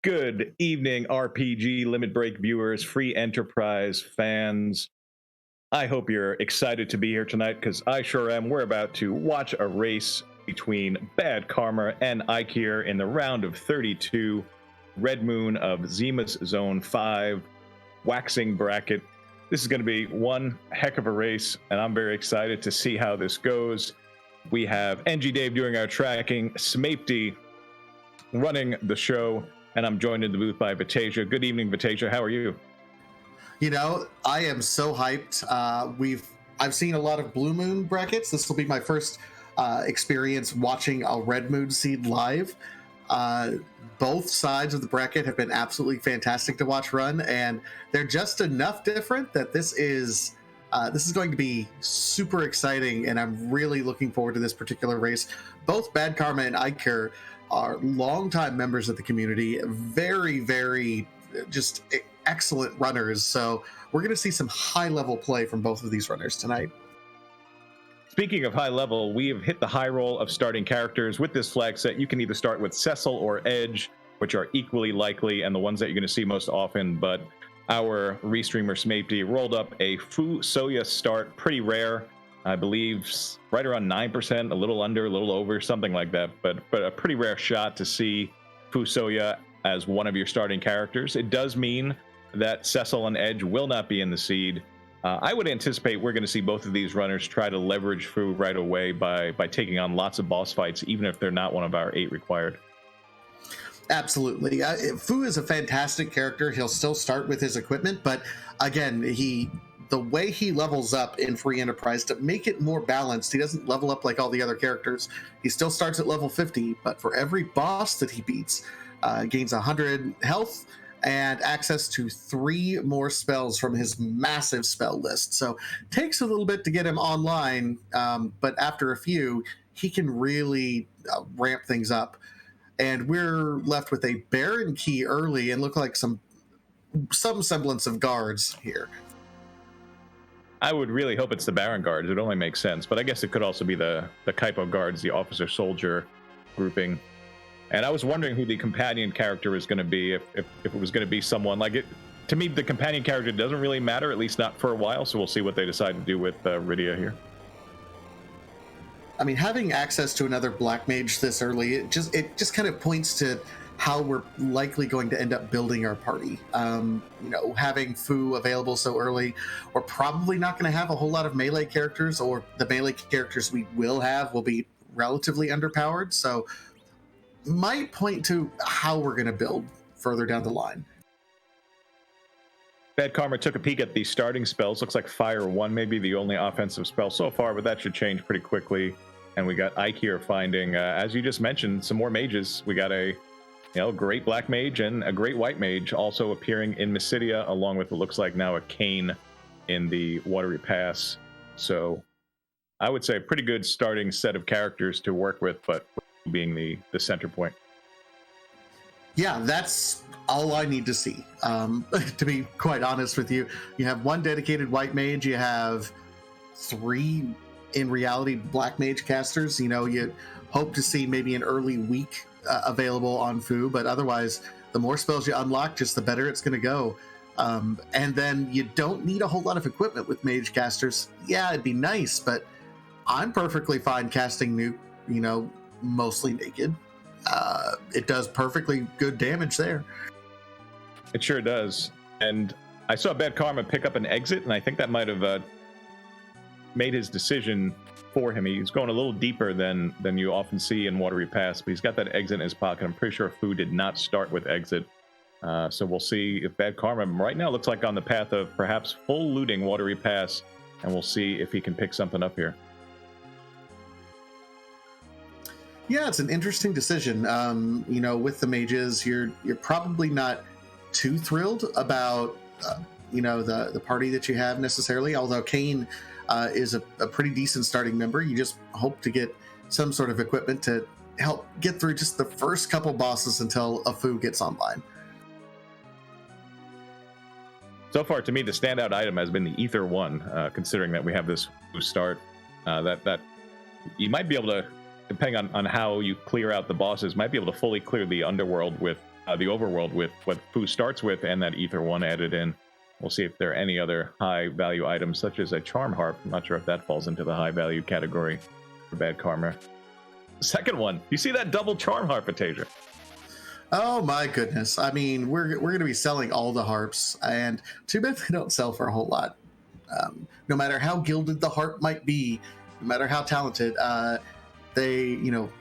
Good evening, RPG Limit Break viewers, free enterprise fans. I hope you're excited to be here tonight because I sure am. We're about to watch a race between BadKarma and Eykir in the round of 32, Red Moon of Zemus Zone 5, waxing bracket. This is going to be one heck of a race, and I'm very excited to see how this goes. We have NG Dave doing our tracking, Smapety running the show, and I'm joined in the booth by Vitasia. Good evening, Vitasia. How are you? You know, I am so hyped. I've seen a lot of Blue Moon brackets. This will be my first experience watching a Red Moon seed live. Both sides of the bracket have been absolutely fantastic to watch run, and they're just enough different that this is going to be super exciting, and I'm really looking forward to this particular race. Both BadKarma and Eykir are longtime members of the community, very, very just excellent runners. So we're going to see some high-level play from both of these runners tonight. Speaking of high level, we have hit the high roll of starting characters. With this flag set, you can either start with Cecil or Edge, which are equally likely and the ones that you're going to see most often, but our restreamer Smapety rolled up a Fu Soya start, pretty rare. I believe right around 9%, a little under, a little over, something like that. But a pretty rare shot to see Fu Soya as one of your starting characters. It does mean that Cecil and Edge will not be in the seed. I would anticipate we're going to see both of these runners try to leverage Fu right away by taking on lots of boss fights, even if they're not one of our 8 required. Absolutely. Fu is a fantastic character. He'll still start with his equipment, but again, the way he levels up in Free Enterprise to make it more balanced, he doesn't level up like all the other characters. He still starts at level 50, but for every boss that he beats, gains 100 health and access to 3 more spells from his massive spell list. So takes a little bit to get him online, but after a few, he can really ramp things up. And we're left with a Baron key early and look like some semblance of guards here. I would really hope it's the Baron Guards. It only makes sense, but I guess it could also be the Kaipo Guards, the officer-soldier grouping. And I was wondering who the companion character is going to be, if it was going to be someone like it. To me, the companion character doesn't really matter, at least not for a while, so we'll see what they decide to do with Rydia here. I mean, having access to another Black Mage this early, it just kind of points to how we're likely going to end up building our party. Having Fu available so early, we're probably not going to have a whole lot of melee characters, or the melee characters we will have will be relatively underpowered. So might point to how we're going to build further down the line. BadKarma took a peek at the starting spells. Looks like Fire 1 may be the only offensive spell so far, but that should change pretty quickly. And we got Eykir finding, as you just mentioned, some more mages. We got a great Black Mage and a great White Mage also appearing in Mysidia, along with what looks like now a Kane in the Watery Pass. So I would say a pretty good starting set of characters to work with, but being the center point. Yeah, that's all I need to see. To be quite honest with you, you have one dedicated White Mage, you have 3, in reality, Black Mage casters. You hope to see maybe an early week available on Fu, but otherwise, the more spells you unlock, just the better it's going to go. And then you don't need a whole lot of equipment with Mage casters. Yeah, it'd be nice, but I'm perfectly fine casting Nuke, mostly naked. It does perfectly good damage there. It sure does. And I saw BadKarma pick up an exit, and I think that might have made his decision for him. He's going a little deeper than you often see in Watery Pass, but he's got that exit in his pocket. I'm pretty sure Fu did not start with exit. So we'll see if BadKarma right now looks like on the path of perhaps full looting Watery Pass, and we'll see if he can pick something up here. Yeah, it's an interesting decision. With the mages, you're probably not too thrilled about the party that you have necessarily. Although Kane is a pretty decent starting member, you just hope to get some sort of equipment to help get through just the first couple bosses until a Fu gets online. So far, to me, the standout item has been the Ether 1, considering that we have this Fu start. That you might be able to, depending on how you clear out the bosses, might be able to fully clear the underworld with the overworld with what Fu starts with and that Ether 1 added in. We'll see if there are any other high-value items, such as a Charm Harp. I'm not sure if that falls into the high-value category for BadKarma. Second one, you see that double Charm Harp, Atasia? Oh my goodness. I mean, we're going to be selling all the harps, and too bad they don't sell for a whole lot. No matter how gilded the harp might be, no matter how talented,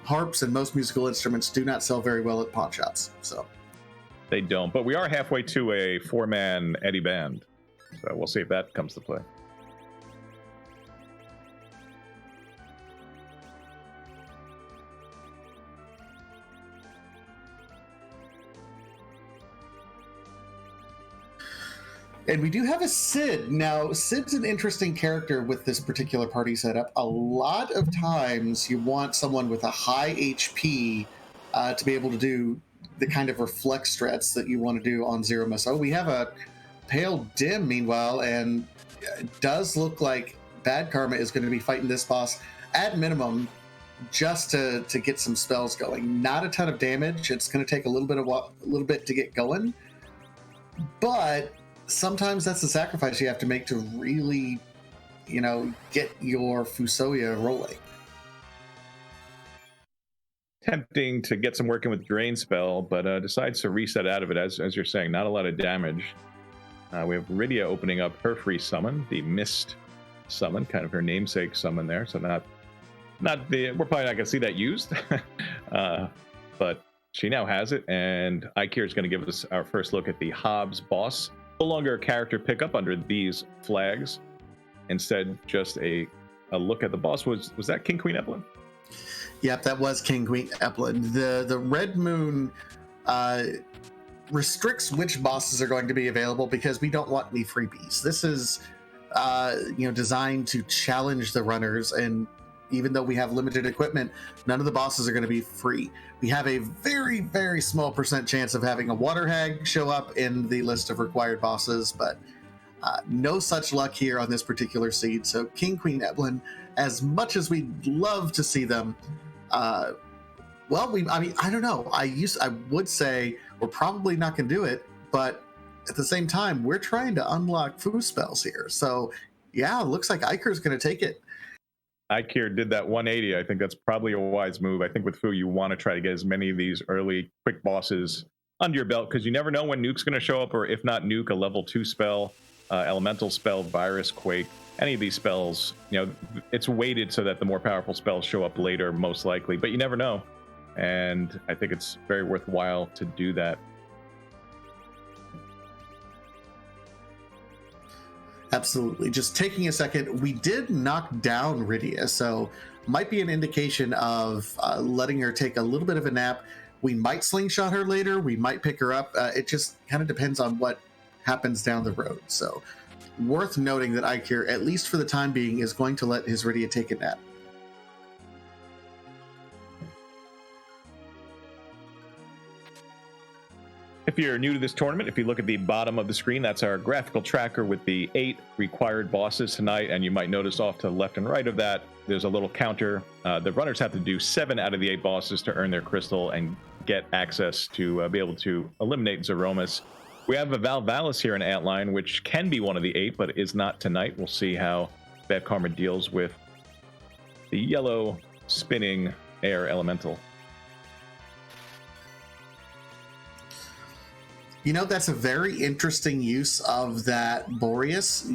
harps and most musical instruments do not sell very well at pawn shops. So they don't, but we are halfway to a 4-man Eddie band, so we'll see if that comes to play. And we do have a Sid. Now, Sid's an interesting character with this particular party setup. A lot of times you want someone with a high HP to be able to do the kind of reflex strats that you want to do on Zeromus. Oh, we have a Pale Dim, meanwhile, and it does look like BadKarma is going to be fighting this boss at minimum just to get some spells going. Not a ton of damage. It's going to take a little bit to get going, but sometimes that's the sacrifice you have to make to really, get your Fusoya rolling. Tempting to get some working with Drain Spell, but decides to reset out of it, as you're saying. Not a lot of damage. We have Rydia opening up her free summon, the Mist summon, kind of her namesake summon there. So we're probably not going to see that used, but she now has it, and Eykir is going to give us our first look at the Hobbs boss. No longer a character pickup under these flags. Instead, just a look at the boss. Was that King Queen Evelyn? Yep, that was King Queen Evelyn. The Red Moon restricts which bosses are going to be available because we don't want any freebies. This is designed to challenge the runners, and even though we have limited equipment, none of the bosses are going to be free. We have a very, very small % chance of having a Water Hag show up in the list of required bosses, but no such luck here on this particular seed. So King Queen Evelyn, as much as we'd love to see them, I don't know. I would say we're probably not going to do it, but at the same time, we're trying to unlock Fu spells here. So yeah, it looks like Eykir's going to take it. Eykir did that 180. I think that's probably a wise move. I think with Fu, you want to try to get as many of these early quick bosses under your belt, because you never know when Nuke's going to show up, or if not Nuke, a level 2 spell, elemental spell, virus, quake, any of these spells. It's weighted so that the more powerful spells show up later, most likely, but you never know. And I think it's very worthwhile to do that. Absolutely. Just taking a second, we did knock down Rydia, so might be an indication of letting her take a little bit of a nap. We might slingshot her later. We might pick her up. It just kind of depends on what happens down the road. So worth noting that Eykir, at least for the time being, is going to let his Rydia take a nap. If you're new to this tournament, if you look at the bottom of the screen, that's our graphical tracker with the 8 required bosses tonight. And you might notice off to the left and right of that, there's a little counter. The runners have to do 7 out of the 8 bosses to earn their crystal and get access to be able to eliminate Zeromus. We have a Valvalis here in Antline, which can be one of the 8, but is not tonight. We'll see how BadKarma deals with the yellow spinning air elemental. That's a very interesting use of that Boreas.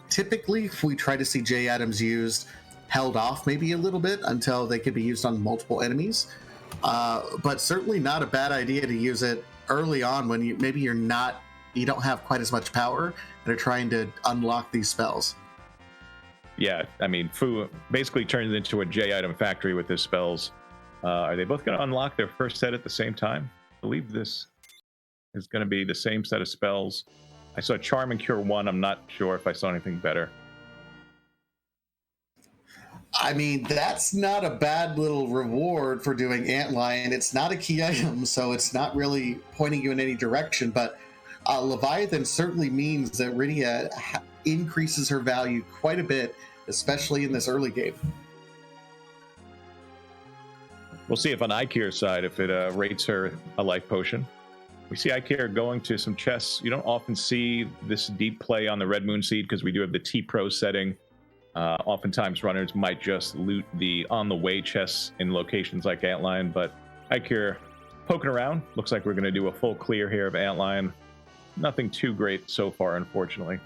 Typically, if we try to see J Adams used, held off maybe a little bit until they could be used on multiple enemies. But certainly not a bad idea to use it early on when you don't have quite as much power and are trying to unlock these spells. Yeah, I mean, Fu basically turns into a J item factory with his spells. Are they both going to unlock their first set at the same time? I believe this is going to be the same set of spells. I saw Charm and Cure 1. I'm not sure if I saw anything better. I mean, that's not a bad little reward for doing Antlion. It's not a key item, so it's not really pointing you in any direction, but Leviathan certainly means that Rydia increases her value quite a bit, especially in this early game. We'll see if on Eykir's side, if it rates her a life potion. We see Eykir going to some chests. You don't often see this deep play on the Red Moon Seed because we do have the T-Pro setting. Oftentimes runners might just loot the on-the-way chests in locations like Antline, but Eykir poking around. Looks like we're going to do a full clear here of Antline. Nothing too great so far, unfortunately.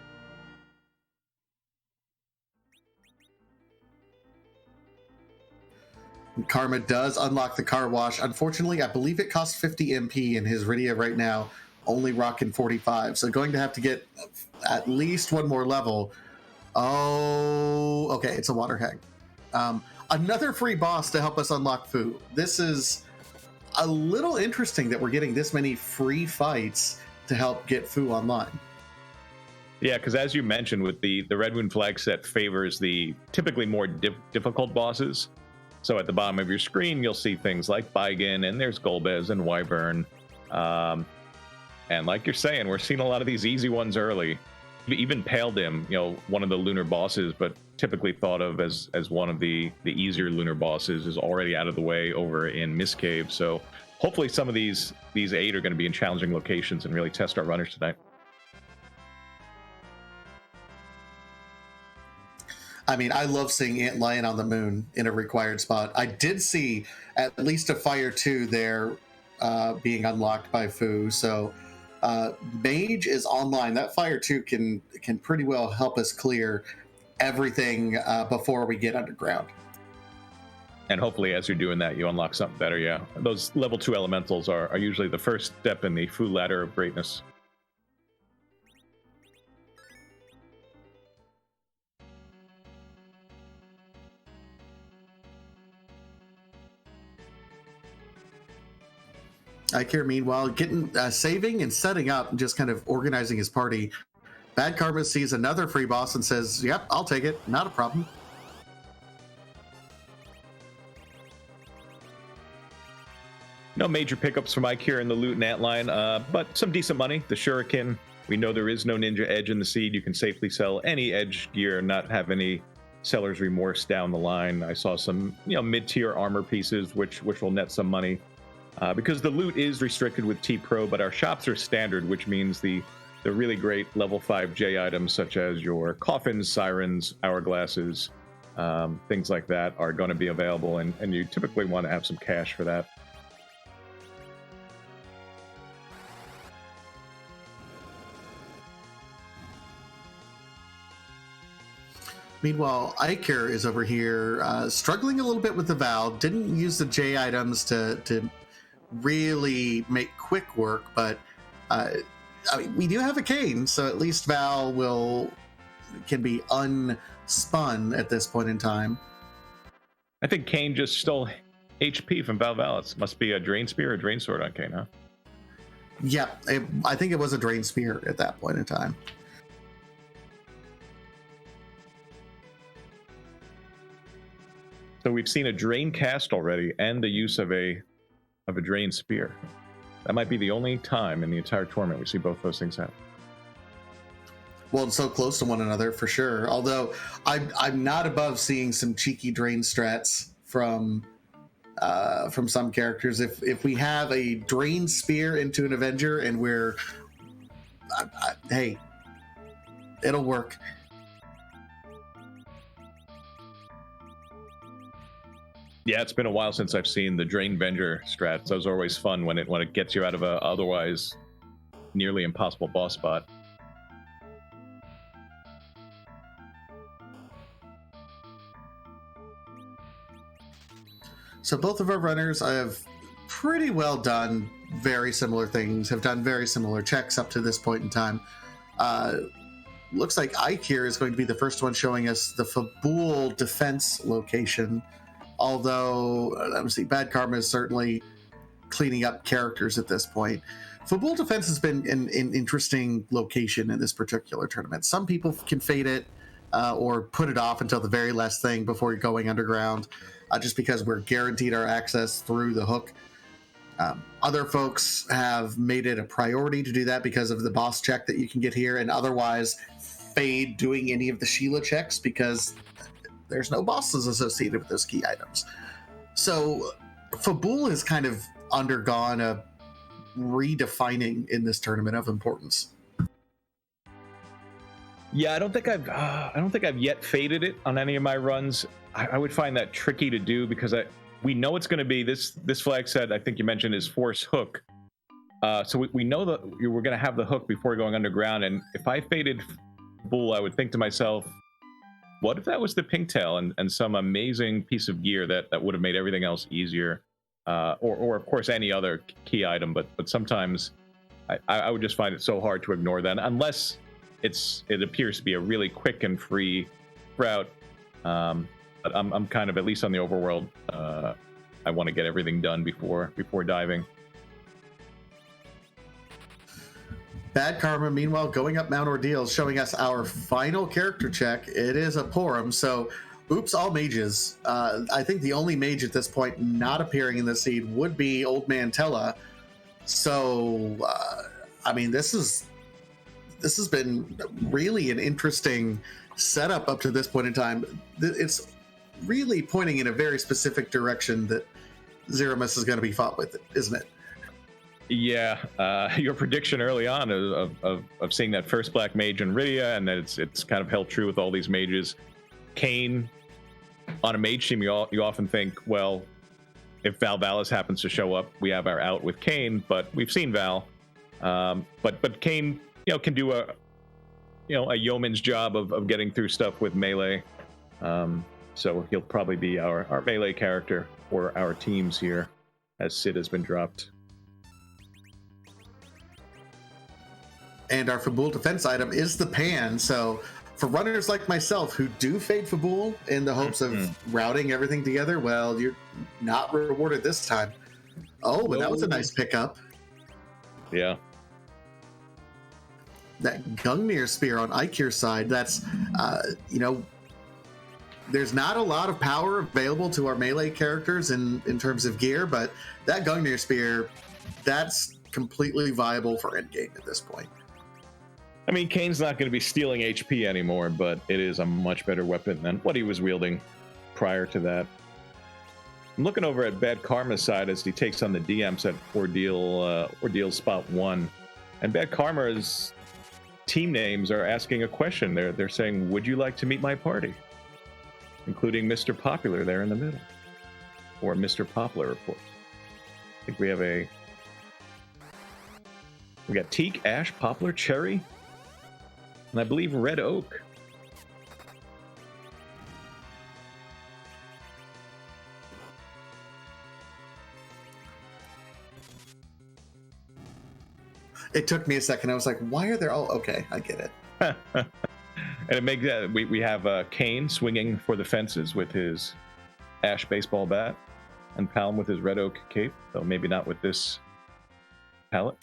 Karma does unlock the car wash. Unfortunately, I believe it costs 50 MP, and his Rydia right now only rocking 45. So going to have to get at least one more level. Oh, okay, it's a water hag. Another free boss to help us unlock Fu. This is a little interesting that we're getting this many free fights to help get Fu online. Yeah, because as you mentioned, with the Red Moon flag set favors the typically more difficult bosses. So at the bottom of your screen, you'll see things like Baigen, and there's Golbez and Wyvern. And like you're saying, we're seeing a lot of these easy ones early. Even Paildim, one of the Lunar bosses, but typically thought of as one of the easier Lunar bosses, is already out of the way over in Mist Cave. So hopefully some of these 8 are going to be in challenging locations and really test our runners tonight. I mean, I love seeing Antlion on the moon in a required spot. I did see at least a Fire 2 there being unlocked by Fu. So Mage is online. That Fire 2 can pretty well help us clear everything before we get underground. And hopefully as you're doing that, you unlock something better, yeah. Those level 2 elementals are usually the first step in the Fu ladder of greatness. Eykir, meanwhile, getting saving and setting up and just kind of organizing his party. BadKarma sees another free boss and says, yep, I'll take it. Not a problem. No major pickups from Eykir in the loot and Antline, but some decent money. The Shuriken, we know there is no Ninja Edge in the seed. You can safely sell any Edge gear and not have any seller's remorse down the line. I saw some mid-tier armor pieces, which will net some money. Because the loot is restricted with T-Pro, but our shops are standard, which means the really great level 5 J items, such as your coffins, sirens, hourglasses, things like that, are going to be available, and you typically want to have some cash for that. Meanwhile, Eykir is over here struggling a little bit with the Val. Didn't use the J items to really make quick work, but I mean, we do have a cane, so at least Val can be unspun at this point in time. I think Kane just stole HP from Val Vallis. Must be a Drain Spear or Drain Sword on Kane, huh? Yeah, I think it was a Drain Spear at that point in time. So we've seen a Drain cast already and the use of a Drain Spear. That might be the only time in the entire tournament we see both those things happen. Well, it's so close to one another for sure. Although I'm not above seeing some cheeky Drain strats from some characters. If we have a Drain Spear into an Avenger and we're hey, it'll work. Yeah, it's been a while since I've seen the Drain Venger strats. Those are always fun when it gets you out of a otherwise nearly impossible boss spot. So both of our runners have pretty well done very similar things, have done very similar checks up to this point in time. Looks like Eykir is going to be the first one showing us the Fabul defense location. Although, let me see, BadKarma is certainly cleaning up characters at this point. Fabul Defense has been an interesting location in this particular tournament. Some people can fade it or put it off until the very last thing before going underground, just because we're guaranteed our access through the hook. Other folks have made it a priority to do that because of the boss check that you can get here, and otherwise fade doing any of the Sheila checks because there's no bosses associated with those key items. So Fabul has kind of undergone a redefining in this tournament of importance. Yeah, I don't think I've yet faded it on any of my runs. I would find that tricky to do because we know it's going to be this flag set. I think you mentioned is Force Hook. So we know that we're going to have the hook before going underground. And if I faded Bull, I would think to myself, what if that was the Pinktail and some amazing piece of gear that would have made everything else easier, or of course any other key item. But sometimes I would just find it so hard to ignore that unless it appears to be a really quick and free route. But I'm kind of, at least on the overworld, I want to get everything done before diving. BadKarma, meanwhile, going up Mount Ordeals, showing us our final character check. It is a Porum, so oops, all mages. I think the only mage at this point not appearing in the seed would be Old Man Tella. So, I mean, this has been really an interesting setup up to this point in time. It's really pointing in a very specific direction that Zeromus is going to be fought with, isn't it? Yeah, your prediction early on of seeing that first black mage in Rydia, and that it's kind of held true with all these mages. Kayn on a mage team, you often think, well, if Val Valis happens to show up, we have our out with Kayn. But we've seen Val, but Kayn, can do a yeoman's job of getting through stuff with melee. So he'll probably be our melee character for our teams here, as Sid has been dropped. And our Fabul defense item is the Pan. So for runners like myself who do fade Fabul in the hopes of routing everything together, well, you're not rewarded this time. Oh, but that was a nice pickup. Yeah. That Gungnir Spear on Eykir's side, that's, there's not a lot of power available to our melee characters in terms of gear, but that Gungnir Spear, that's completely viable for endgame at this point. I mean, Kane's not going to be stealing HP anymore, but it is a much better weapon than what he was wielding prior to that. I'm looking over at BadKarma's side as he takes on the DMs at Ordeal Spot 1. And BadKarma's team names are asking a question. They're saying, would you like to meet my party? Including Mr. Popular there in the middle. Or Mr. Poplar, of course. I think we got teak, ash, poplar, cherry, and I believe red oak. It took me a second. I was like, why are there all... Okay, I get it. And it makes we have Kayn swinging for the fences with his ash baseball bat, and Palm with his red oak cape, though maybe not with this palette.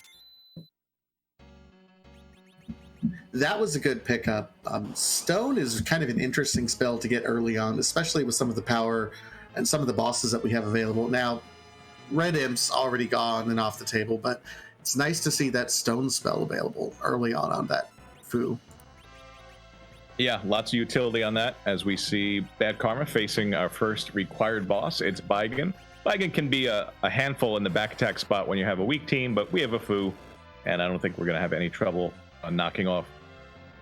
That was a good pickup. Stone is kind of an interesting spell to get early on, especially with some of the power and some of the bosses that we have available. Now, Red Imp's already gone and off the table, but it's nice to see that Stone spell available early on that Fu. Yeah, lots of utility on that, as we see BadKarma facing our first required boss. It's Baigen. Baigen can be a handful in the back attack spot when you have a weak team, but we have a Fu, and I don't think we're going to have any trouble knocking off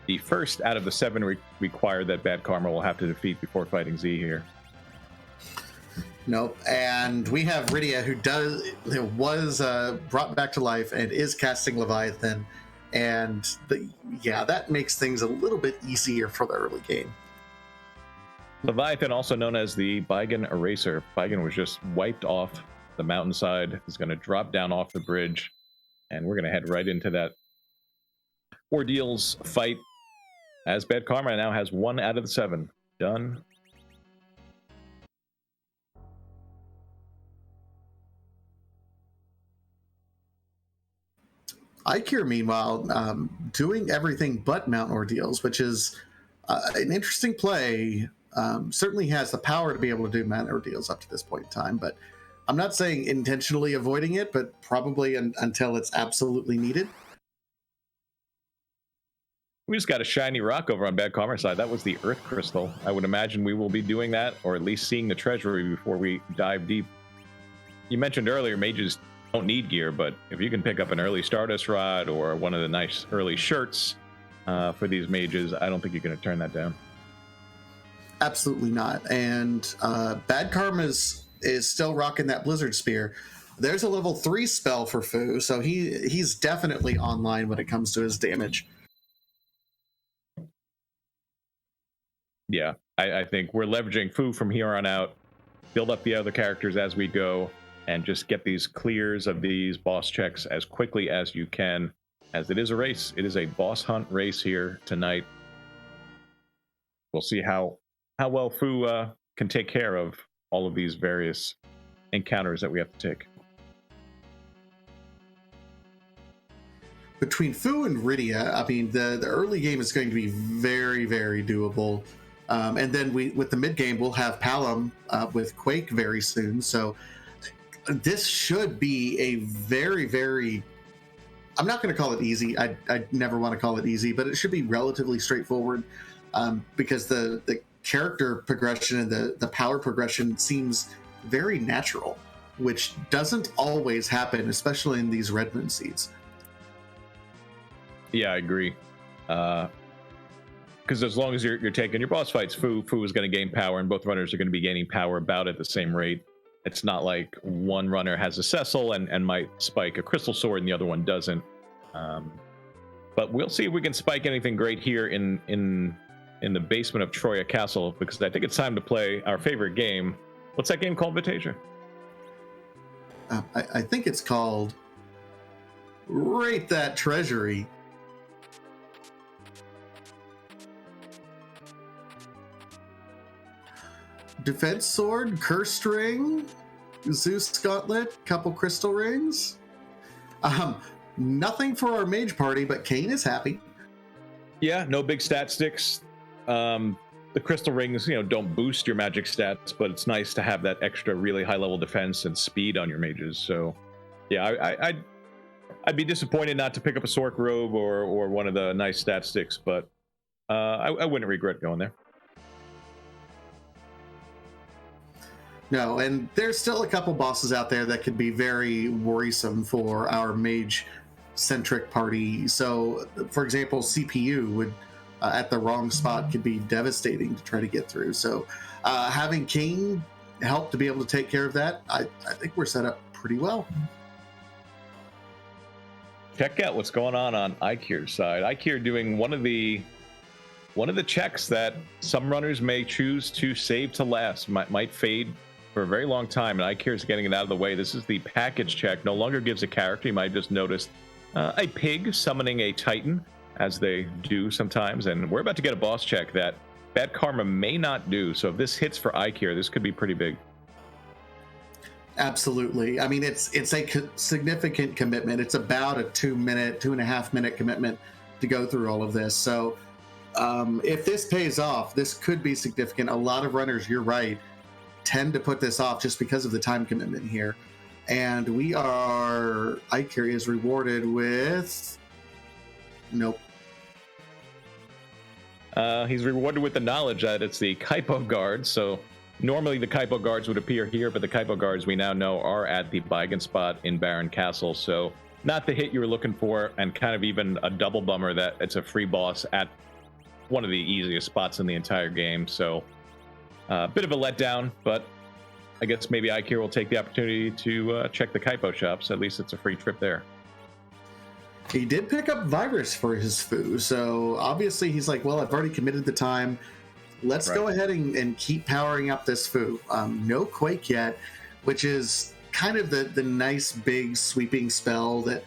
the first out of the 7 required that BadKarma will have to defeat before fighting Z here. Nope. And we have Rydia, who was brought back to life and is casting Leviathan. And that makes things a little bit easier for the early game. Leviathan, also known as the Baigen Eraser. Baigen was just wiped off the mountainside. He's going to drop down off the bridge, and we're going to head right into that Ordeals fight, as BadKarma now has 1 out of the 7 done. Eykir, meanwhile, doing everything but Mount Ordeals, which is an interesting play. Certainly has the power to be able to do Mount Ordeals up to this point in time, but I'm not saying intentionally avoiding it, but probably until it's absolutely needed. We just got a shiny rock over on BadKarma's side. That was the Earth Crystal. I would imagine we will be doing that, or at least seeing the treasury before we dive deep. You mentioned earlier, mages don't need gear, but if you can pick up an early Stardust Rod or one of the nice early shirts for these mages, I don't think you're going to turn that down. Absolutely not. And BadKarma is still rocking that Blizzard Spear. There's a level 3 spell for Fu, so he's definitely online when it comes to his damage. Yeah, I think we're leveraging Fu from here on out, build up the other characters as we go, and just get these clears of these boss checks as quickly as you can, as it is a race. It is a boss hunt race here tonight. We'll see how well Fu can take care of all of these various encounters that we have to take. Between Fu and Rydia, I mean, the early game is going to be very, very doable. And then with the mid game, we'll have Palom with Quake very soon. So this should be a very, very, I'm not going to call it easy. I never want to call it easy, but it should be relatively straightforward because the character progression and the power progression seems very natural, which doesn't always happen, especially in these Red Moon seeds. Yeah, I agree. Because as long as you're taking your boss fights, Fu is going to gain power, and both runners are going to be gaining power about at the same rate. It's not like one runner has a Cecil and might spike a Crystal Sword and the other one doesn't. But we'll see if we can spike anything great here in the basement of Troya Castle, because I think it's time to play our favorite game. What's that game called, Vitasia? I think it's called Rate That Treasury. Defense Sword, Cursed Ring, Zeus Gauntlet, couple Crystal Rings. Nothing for our Mage party, but Kane is happy. Yeah, no big stat sticks. The Crystal Rings, don't boost your magic stats, but it's nice to have that extra really high level defense and speed on your mages. So, yeah, I'd be disappointed not to pick up a Sork Robe or one of the nice stat sticks, but I wouldn't regret going there. No, and there's still a couple bosses out there that could be very worrisome for our mage-centric party. So, for example, CPU would, at the wrong spot, could be devastating to try to get through. So, having Kane help to be able to take care of that, I think we're set up pretty well. Check out what's going on Eykir's side. Eykir doing one of the checks that some runners may choose to save to last, might fade for a very long time, and Eykir's getting it out of the way. This is the package check. No longer gives a character. You might have just noticed a pig summoning a Titan, as they do sometimes, and we're about to get a boss check that BadKarma may not do. So if this hits for Eykir, this could be pretty big. Absolutely. I mean, it's a significant commitment. It's about a 2.5 minute commitment to go through all of this. So if this pays off, this could be significant. A lot of runners, you're right, tend to put this off just because of the time commitment here. And Eykir is rewarded with, nope. He's rewarded with the knowledge that it's the Kaipo guards. So normally the Kaipo guards would appear here, but the Kaipo guards we now know are at the Baigen spot in Baron Castle. So not the hit you were looking for, and kind of even a double bummer that it's a free boss at one of the easiest spots in the entire game. So a bit of a letdown, but I guess maybe Eykir will take the opportunity to check the Kaipo shops. At least it's a free trip there. He did pick up Virus for his Fu, so obviously he's like, well, I've already committed the time. Let's go ahead and keep powering up this Fu. No Quake yet, which is kind of the nice big sweeping spell that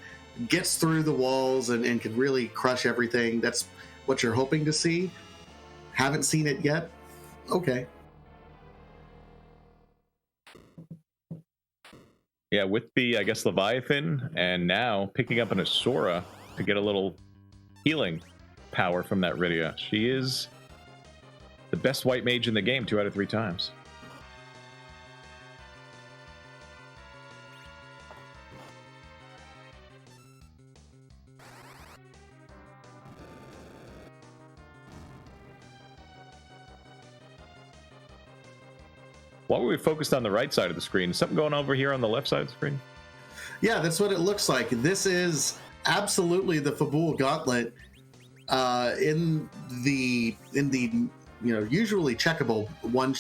gets through the walls and can really crush everything. That's what you're hoping to see. Haven't seen it yet? Okay. Yeah, with the, I guess, Leviathan, and now picking up an Asura to get a little healing power from that Rydia. She is the best white mage in the game 2 out of 3 times. Why were we focused on the right side of the screen? Is something going on over here on the left side of the screen? Yeah, that's what it looks like. This is absolutely the Fabul Gauntlet in the usually checkable one,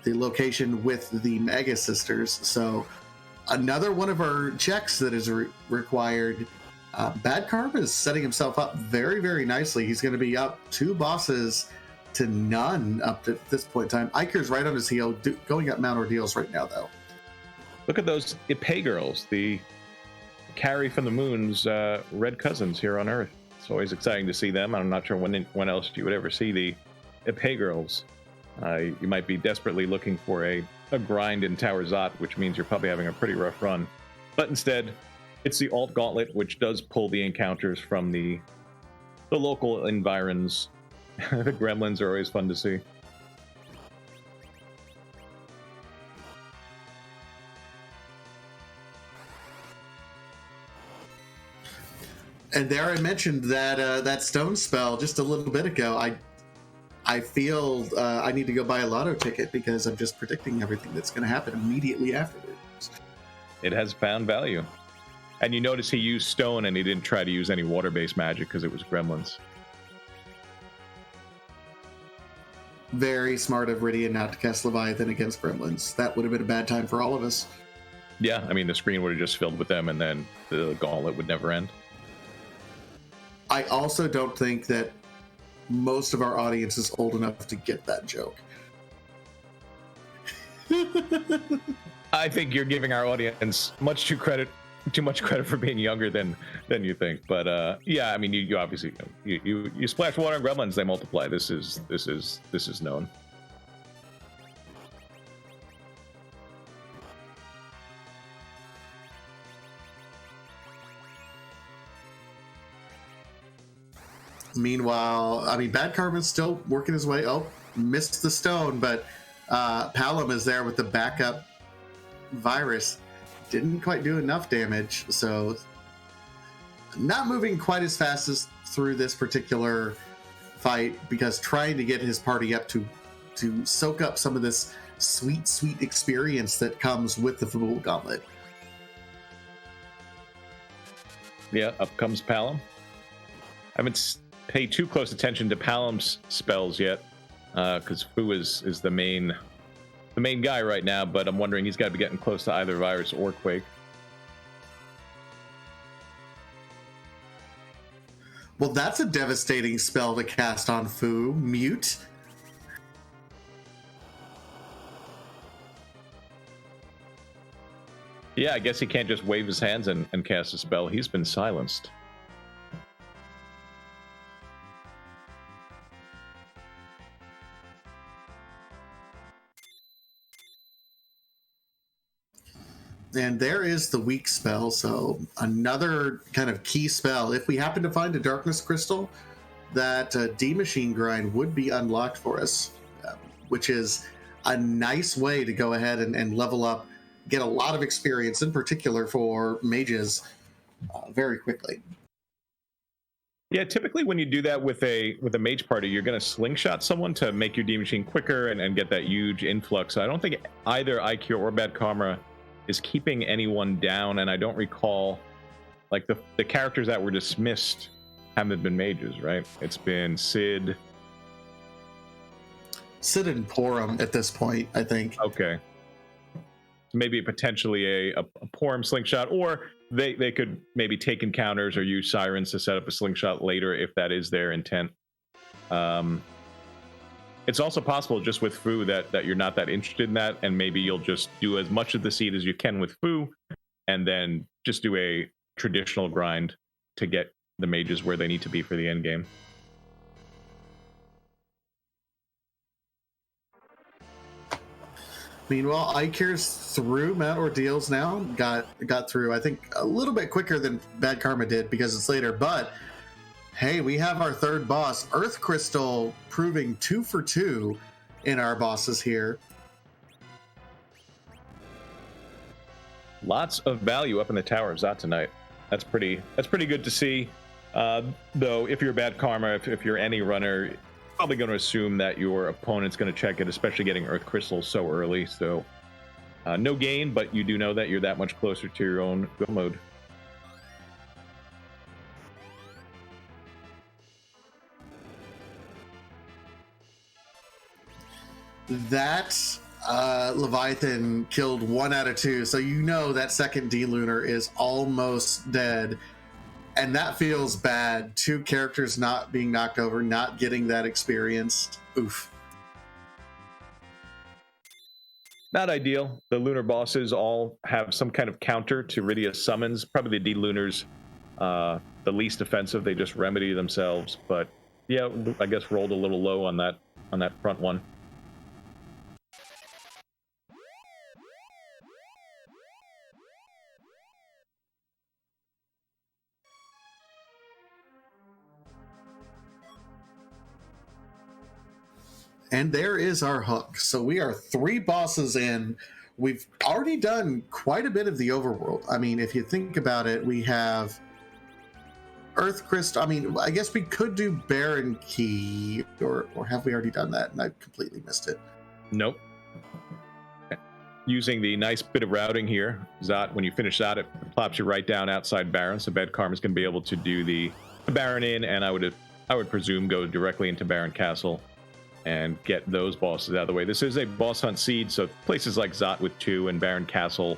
the location with the Mega Sisters. So another one of our checks that is required. BadKarma is setting himself up very, very nicely. He's going to be up 2 bosses to none up to this point in time. Eykir's right on his heel, going up Mount Ordeals right now, though. Look at those Ipay girls, the carry from the moon's red cousins here on Earth. It's always exciting to see them. I'm not sure when else you would ever see the Ipay girls. You might be desperately looking for a grind in Tower Zot, which means you're probably having a pretty rough run. But instead, it's the Alt Gauntlet, which does pull the encounters from the local environs. The gremlins are always fun to see. And there I mentioned that that stone spell just a little bit ago. I feel I need to go buy a lotto ticket because I'm just predicting everything that's going to happen immediately afterwards. It has found value. And you notice he used stone and he didn't try to use any water-based magic because it was gremlins. Very smart of Rydian not to cast Leviathan against gremlins. That would have been a bad time for all of us. Yeah, I mean, the screen would have just filled with them and then the gauntlet would never end. I also don't think that most of our audience is old enough to get that joke. I think you're giving our audience too much credit for being younger than you think. But yeah, I mean, you obviously you splash water on gremlins, they multiply. This is known. Meanwhile, I mean, BadKarma's still working his way. Oh, missed the stone, but Palom is there with the backup virus. Didn't quite do enough damage, so not moving quite as fast as through this particular fight, because trying to get his party up to soak up some of this sweet experience that comes with the Fabul Gauntlet. Yeah, up comes Palom. I haven't paid too close attention to Palom's spells yet, because Fu is the main guy right now, but I'm wondering, he's got to be getting close to either Virus or Quake. Well, that's a devastating spell to cast on Fu. Mute. Yeah, I guess he can't just wave his hands and cast a spell. He's been silenced. And there is the weak spell, so another kind of key spell. If we happen to find a darkness crystal, that D-Machine grind would be unlocked for us, which is a nice way to go ahead and level up, get a lot of experience, in particular for mages, very quickly. Yeah, typically when you do that with a mage party, you're going to slingshot someone to make your D-Machine quicker and get that huge influx. I don't think either Eykir or BadKarma is keeping anyone down, and I don't recall, like, the characters that were dismissed haven't been mages, right? It's been Sid and Porum at this point, I think. Okay. Maybe potentially a Porum slingshot, or they could maybe take encounters or use sirens to set up a slingshot later if that is their intent. It's also possible just with Fu that you're not that interested in that, and maybe you'll just do as much of the seed as you can with Fu, and then just do a traditional grind to get the mages where they need to be for the end game. Meanwhile, Eykir's through Mount Ordeals now. Got through, I think, a little bit quicker than BadKarma did because it's later, but hey, we have our third boss, Earth Crystal, proving 2 for 2 in our bosses here. Lots of value up in the Tower of Zot tonight. That's pretty good to see. Though, if you're BadKarma, if you're any runner, probably going to assume that your opponent's going to check it, especially getting Earth Crystals so early. So No gain, but you do know that you're that much closer to your own go mode. That Leviathan killed 1 out of 2, so you know that second D-Lunar is almost dead. And that feels bad. 2 characters not being knocked over, not getting that experience. Oof. Not ideal. The Lunar bosses all have some kind of counter to Rydia's summons. Probably the D-Lunars, the least offensive. They just remedy themselves. But yeah, I guess rolled a little low on that front one. And there is our hook. So we are 3 bosses in. We've already done quite a bit of the overworld. I mean, if you think about it, we have Earth Crystal. I mean, I guess we could do Baron Key, or have we already done that? And I completely missed it. Nope. Using the nice bit of routing here, Zot, when you finish that, it plops you right down outside Baron. So BadKarma's going to be able to do the Baron in, and I would presume go directly into Baron Castle and get those bosses out of the way. This is a boss hunt seed, so places like Zot with 2 and Baron Castle,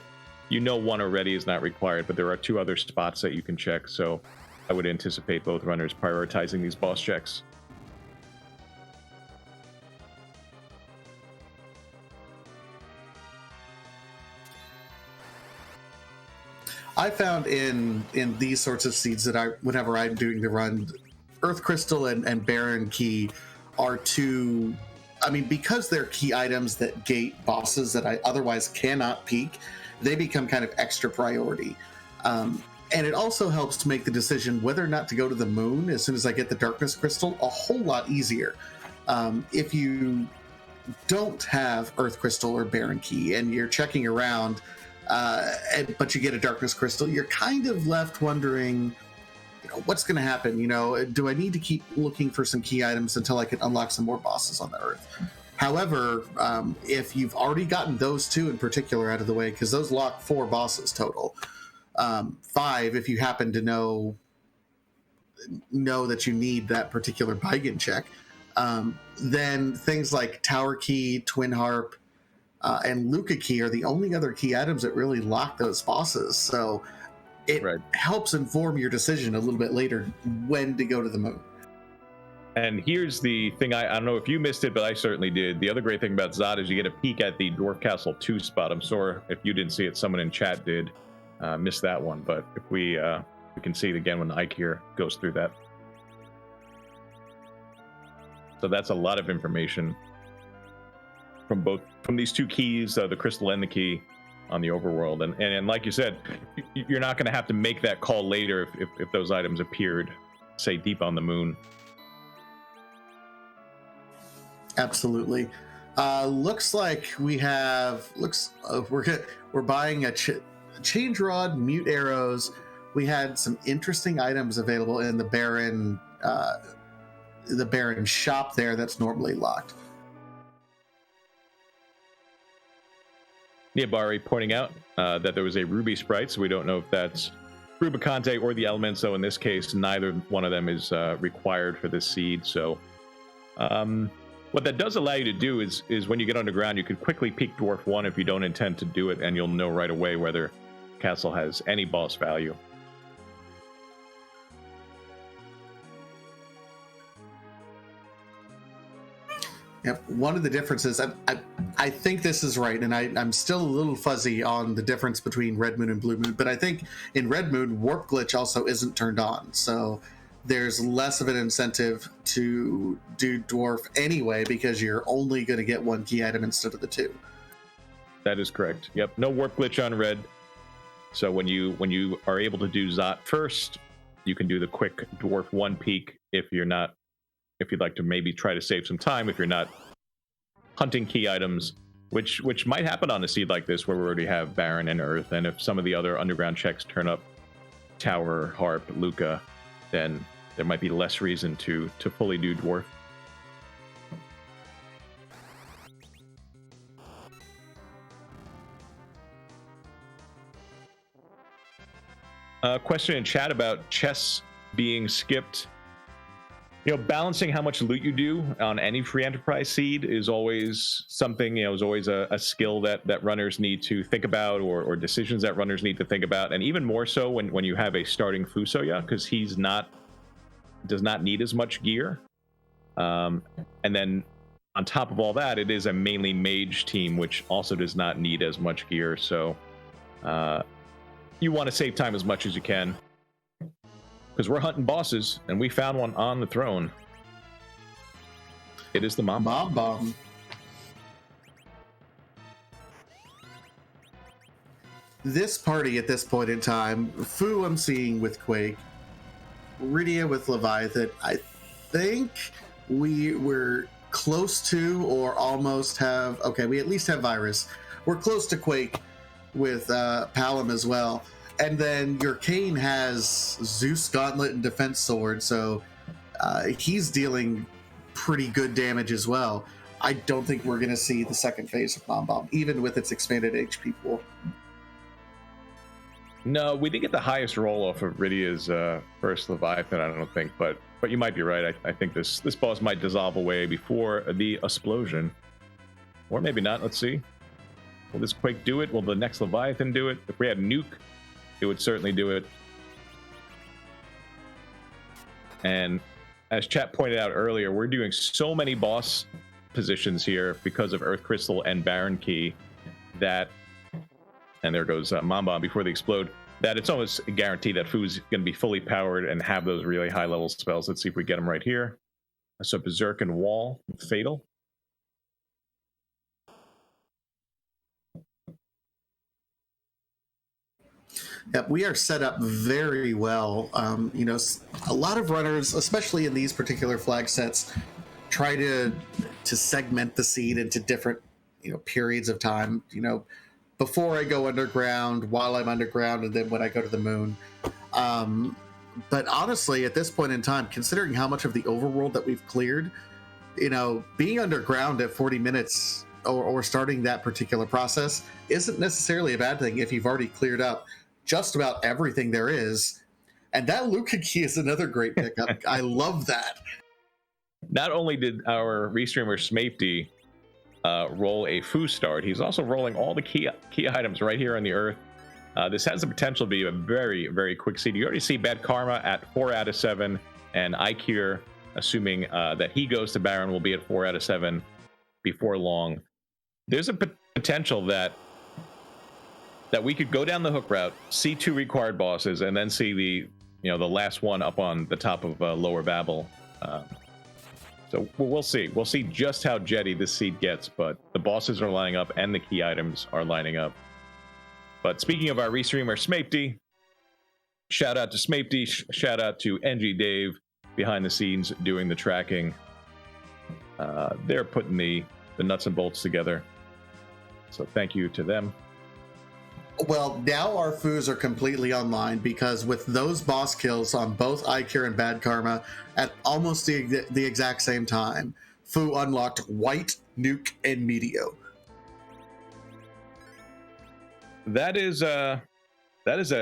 you know 1 already is not required, but there are 2 other spots that you can check, so I would anticipate both runners prioritizing these boss checks. I found in these sorts of seeds that whenever I'm doing the run, Earth Crystal and Baron Key are 2, I mean, because they're key items that gate bosses that I otherwise cannot peek, they become kind of extra priority. And it also helps to make the decision whether or not to go to the moon as soon as I get the Darkness Crystal a whole lot easier. If you don't have Earth Crystal or Baron Key and you're checking around, but you get a Darkness Crystal, you're kind of left wondering, what's going to happen? Do I need to keep looking for some key items until I can unlock some more bosses on the Earth? However, if you've already gotten those 2 in particular out of the way, because those lock 4 bosses total, 5 if you happen to know that you need that particular Beigen check, then things like Tower Key, Twin Harp, and Luca Key are the only other key items that really lock those bosses. So it helps inform your decision a little bit later when to go to the moon. And here's the thing, I don't know if you missed it, but I certainly did. The other great thing about Zot is you get a peek at the Dwarf Castle 2 spot. I'm sorry if you didn't see it, someone in chat did miss that one, but if we can see it again when Eykir goes through that. So that's a lot of information from these 2 keys, the crystal and the key, on the overworld. And like you said, you're not going to have to make that call later if those items appeared, say, deep on the moon. Absolutely. Looks like we have we're buying a change rod, mute arrows. We had some interesting items available in the Baron shop there that's normally locked. Niabari pointing out that there was a ruby sprite, so we don't know if that's Rubicante or the Elemental. In this case, neither one of them is required for this seed. So what that does allow you to do is when you get underground, you can quickly peek Dwarf 1 if you don't intend to do it, and you'll know right away whether Castle has any boss value. Yep. One of the differences, I think this is right, and I'm still a little fuzzy on the difference between Red Moon and Blue Moon, but I think in Red Moon, Warp Glitch also isn't turned on, so there's less of an incentive to do Dwarf anyway, because you're only going to get 1 key item instead of the 2. That is correct. Yep, no Warp Glitch on Red. So when you are able to do Zot first, you can do the quick Dwarf 1 peek if you'd like to maybe try to save some time if you're not hunting key items, which might happen on a seed like this where we already have Baron and Earth, and if some of the other underground checks turn up Tower, Harp, Luca, then there might be less reason to fully do Dwarf. Question in chat about chess being skipped. You know, balancing how much loot you do on any free enterprise seed is always something, you know, is always a skill that runners need to think about, or decisions that runners need to think about. And even more so when you have a starting Fusoya, because does not need as much gear. And then on top of all that, it is a mainly mage team, which also does not need as much gear. So you want to save time as much as you can, because we're hunting bosses, and we found one on the throne. It is the Mob Bomb. This party at this point in time, Fu I'm seeing with Quake, Rydia with Leviathan. I think we're close to, or almost have, okay, we at least have Virus. We're close to Quake with Palom as well. And then your Kane has Zeus Gauntlet and Defense Sword, so he's dealing pretty good damage as well. I don't think we're going to see the second phase of Bomb, even with its expanded HP pool. No, we didn't get the highest roll off of Rydia's first Leviathan, I don't think, but you might be right. I think this boss might dissolve away before the explosion. Or maybe not, let's see. Will this Quake do it? Will the next Leviathan do it? If we had Nuke, it would certainly do it. And as chat pointed out earlier, we're doing so many boss positions here because of Earth Crystal and Baron Key that, and there goes Mamba before they explode, that it's almost a guarantee that Fu's going to be fully powered and have those really high level spells. Let's see if we get them right here. So Berserk and Wall, Fatal. Yep, we are set up very well. You know, a lot of runners, especially in these particular flag sets, try to segment the seed into different, you know, periods of time. You know, before I go underground, while I'm underground, and then when I go to the moon. But honestly, at this point in time, considering how much of the overworld that we've cleared, you know, being underground at 40 minutes or starting that particular process isn't necessarily a bad thing if you've already cleared up just about everything there is. And that Luca key is another great pickup. I love that. Not only did our restreamer Smapety roll a Fu start, he's also rolling all the key items right here on the Earth. This has the potential to be a very, very quick seed. You already see BadKarma at 4 out of 7, and Eykir, assuming that he goes to Baron, will be at 4 out of 7 before long. There's a potential that we could go down the hook route, see 2 required bosses, and then see the last one up on the top of Lower Babel. So we'll see. We'll see just how jetty this seed gets, but the bosses are lining up and the key items are lining up. But speaking of our restreamer Smapety, shout out to Smapety, shout out to NG Dave behind the scenes doing the tracking. They're putting the nuts and bolts together. So thank you to them. Well, now our Fus are completely online, because with those boss kills on both Eykir and BadKarma at almost the exact same time, Fu unlocked White, Nuke, and Meteo. That is a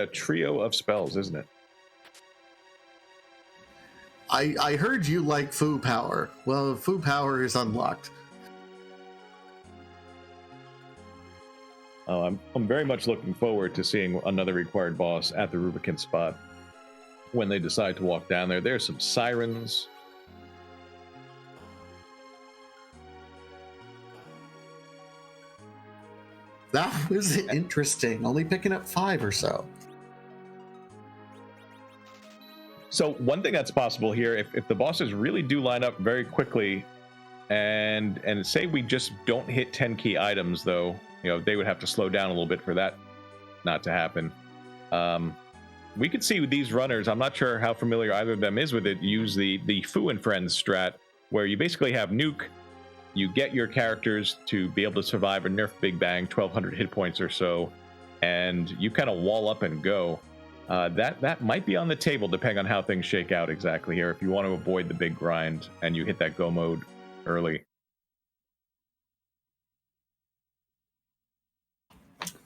trio of spells, isn't it? I heard you like Fu Power. Well, Fu Power is unlocked. I'm very much looking forward to seeing another required boss at the Rubicon spot when they decide to walk down there. There's some sirens. That was interesting. Only picking up 5 or so. So one thing that's possible here, if the bosses really do line up very quickly, and say we just don't hit 10 key items, though, you know, they would have to slow down a little bit for that not to happen. We could see with these runners, I'm not sure how familiar either of them is with it, use the Fu and Friends strat, where you basically have Nuke, you get your characters to be able to survive a nerf Big Bang, 1,200 hit points or so, and you kind of wall up and go. That might be on the table depending on how things shake out exactly here, if you want to avoid the big grind and you hit that go mode early.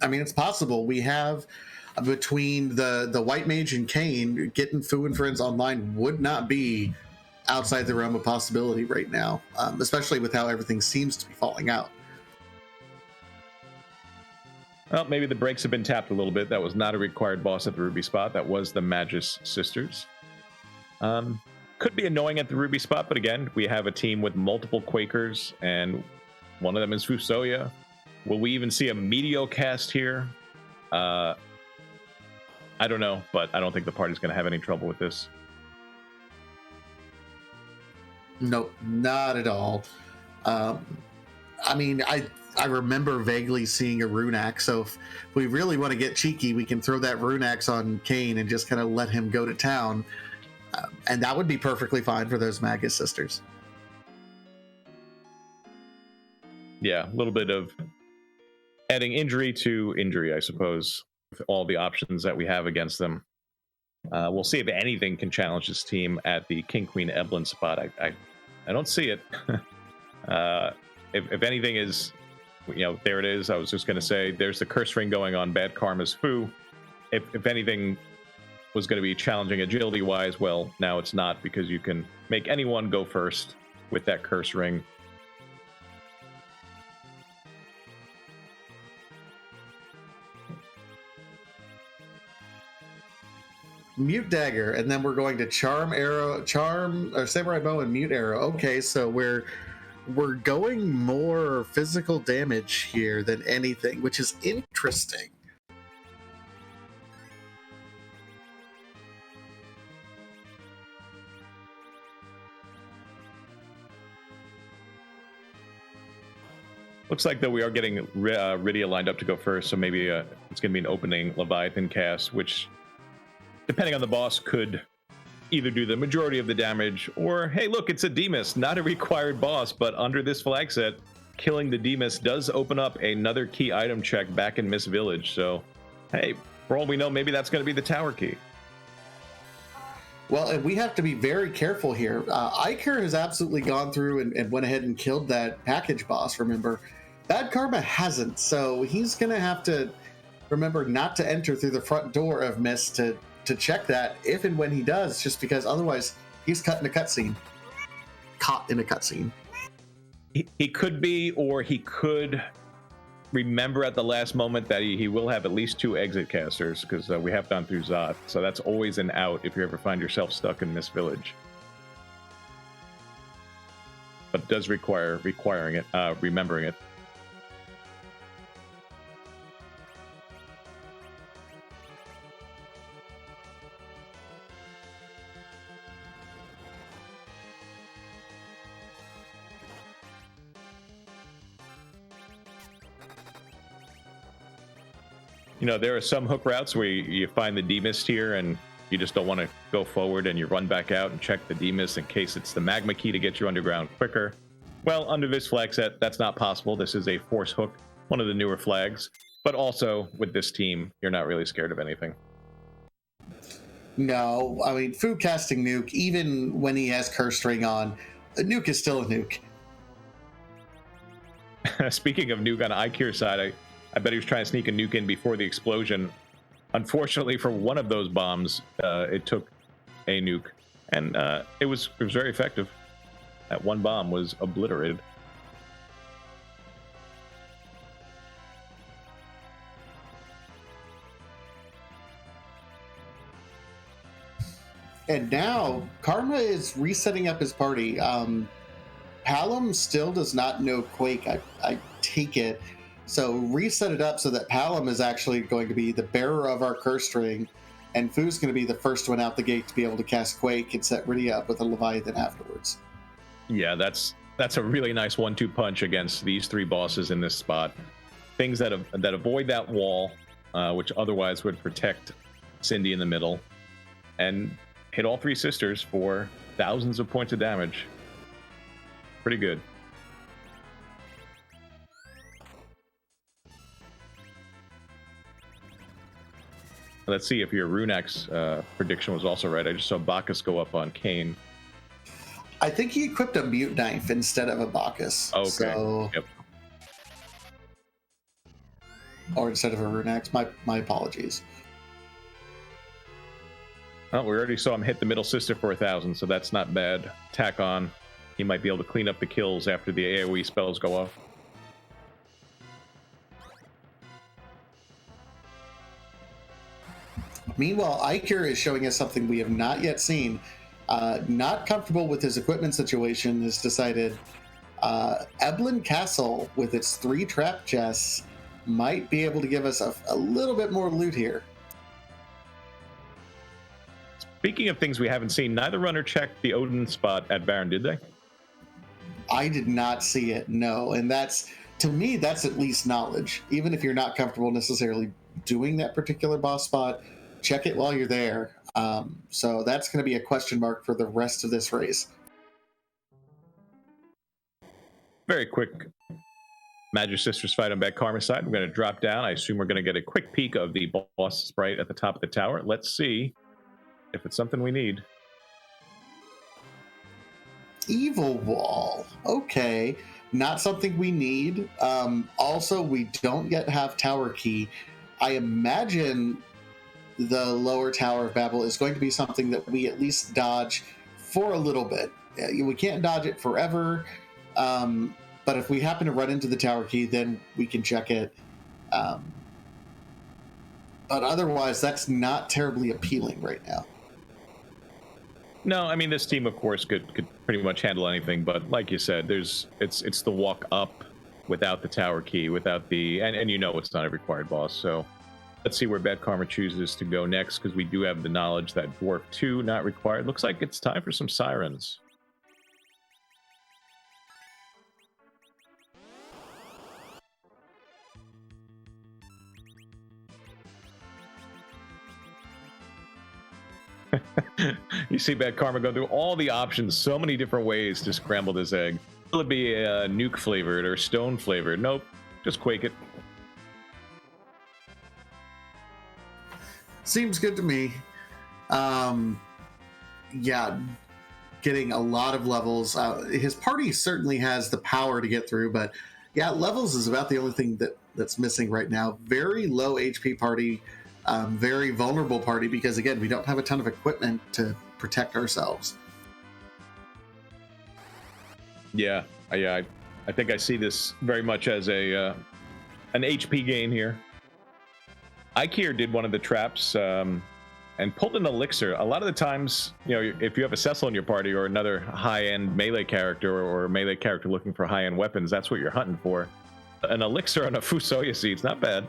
I mean, it's possible. We have between the White Mage and Kane, getting Fu and Friends online would not be outside the realm of possibility right now, especially with how everything seems to be falling out. Well, maybe the brakes have been tapped a little bit. That was not a required boss at the Ruby spot. That was the Magus sisters. Could be annoying at the Ruby spot, but again, we have a team with multiple Quakers, and one of them is Fusoya. Will we even see a Meteor cast here? I don't know, but I don't think the party's going to have any trouble with this. Nope, not at all. I mean, I remember vaguely seeing a rune axe, so if we really want to get cheeky, we can throw that rune axe on Kane and just kind of let him go to town, and that would be perfectly fine for those Magus sisters. Yeah, a little bit of adding injury to injury, I suppose, with all the options that we have against them. We'll see if anything can challenge this team at the King Queen Eblin spot. I don't see it. If anything is, there it is. I was just going to say, there's the curse ring going on BadKarma's Fu. If anything was going to be challenging agility-wise, well, now it's not, because you can make anyone go first with that curse ring. Mute Dagger, and then we're going to Charm or Samurai Bow and Mute Arrow. Okay, so we're going more physical damage here than anything, which is interesting. Looks like, though, we are getting Rydia lined up to go first, so maybe it's going to be an opening Leviathan cast, which, depending on the boss, could either do the majority of the damage, or, hey, look, it's a Demus, not a required boss, but under this flag set, killing the Demus does open up another key item check back in Mist Village, so, hey, for all we know, maybe that's going to be the tower key. Well, and we have to be very careful here. Eykir has absolutely gone through and went ahead and killed that package boss, remember? BadKarma hasn't, so he's going to have to remember not to enter through the front door of Mist to check that if and when he does, just because otherwise he's caught in a cutscene. He could be, or he could remember at the last moment that he will have at least 2 exit casters, because we have gone through Zot, so that's always an out if you ever find yourself stuck in Mist Village. But it does require remembering it. There are some hook routes where you find the Demus here and you just don't want to go forward, and you run back out and check the Demus in case it's the magma key to get you underground quicker. Well, under this flag set, that's not possible. This is a force hook, one of the newer flags. But also, with this team, you're not really scared of anything. No, I mean, Fu casting Nuke, even when he has Curse Ring on, a Nuke is still a Nuke. Speaking of Nuke, on Eykir's side, I bet he was trying to sneak a nuke in before the explosion. Unfortunately, for one of those bombs, it took a nuke, and it was very effective. That one bomb was obliterated. And now Karma is resetting up his party. Palom still does not know Quake. I take it. So reset it up so that Palom is actually going to be the bearer of our curse ring, and Fu's going to be the first one out the gate to be able to cast Quake and set Rydia up with a Leviathan afterwards. Yeah, that's a really nice 1-2 punch against these 3 bosses in this spot. Things that avoid that wall, which otherwise would protect Cindy in the middle, and hit all 3 sisters for thousands of points of damage. Pretty good. Let's see if your Runex prediction was also right. I just saw Bacchus go up on Kane. I think he equipped a Mute Knife instead of a Bacchus. Okay. So... Yep. Or instead of a Runex. My apologies. Oh, we already saw him hit the middle sister for 1,000, so that's not bad. Tack on. He might be able to clean up the kills after the AoE spells go off. Meanwhile, Eykir is showing us something we have not yet seen. Not comfortable with his equipment situation, has decided Eblin Castle, with its 3 trap chests, might be able to give us a little bit more loot here. Speaking of things we haven't seen, neither runner checked the Odin spot at Baron, did they? I did not see it, no. And that's, to me, that's at least knowledge. Even if you're not comfortable necessarily doing that particular boss spot, check it while you're there. So that's going to be a question mark for the rest of this race. Very quick Magic Sisters fight on BadKarma side. I'm going to drop down. I assume we're going to get a quick peek of the boss sprite at the top of the tower. Let's see if it's something we need. Evil Wall. Okay. Not something we need. Also, we don't yet have Tower Key. I imagine the lower Tower of Babel is going to be something that we at least dodge for a little bit. We can't dodge it forever, but if we happen to run into the Tower Key, then we can check it. But otherwise, that's not terribly appealing right now. No, I mean, this team, of course, could pretty much handle anything, but like you said, it's the walk up without the Tower Key, without the... And you know it's not a required boss, so let's see where BadKarma chooses to go next, because we do have the knowledge that Dwarf 2 not required. Looks like it's time for some Sirens. You see BadKarma go through all the options, so many different ways to scramble this egg. Will it be nuke flavored or stone flavored? Nope, just Quake it. Seems good to me. Yeah, getting a lot of levels. His party certainly has the power to get through, but yeah, levels is about the only thing that's missing right now. Very low HP party. Very vulnerable party because, again, we don't have a ton of equipment to protect ourselves. Yeah. I think I see this very much as an HP gain here. Eykir did one of the traps and pulled an elixir. A lot of the times, you know, if you have a Cecil in your party or another high-end melee character or a melee character looking for high-end weapons, that's what you're hunting for. An elixir on a Fusoya seed's not bad.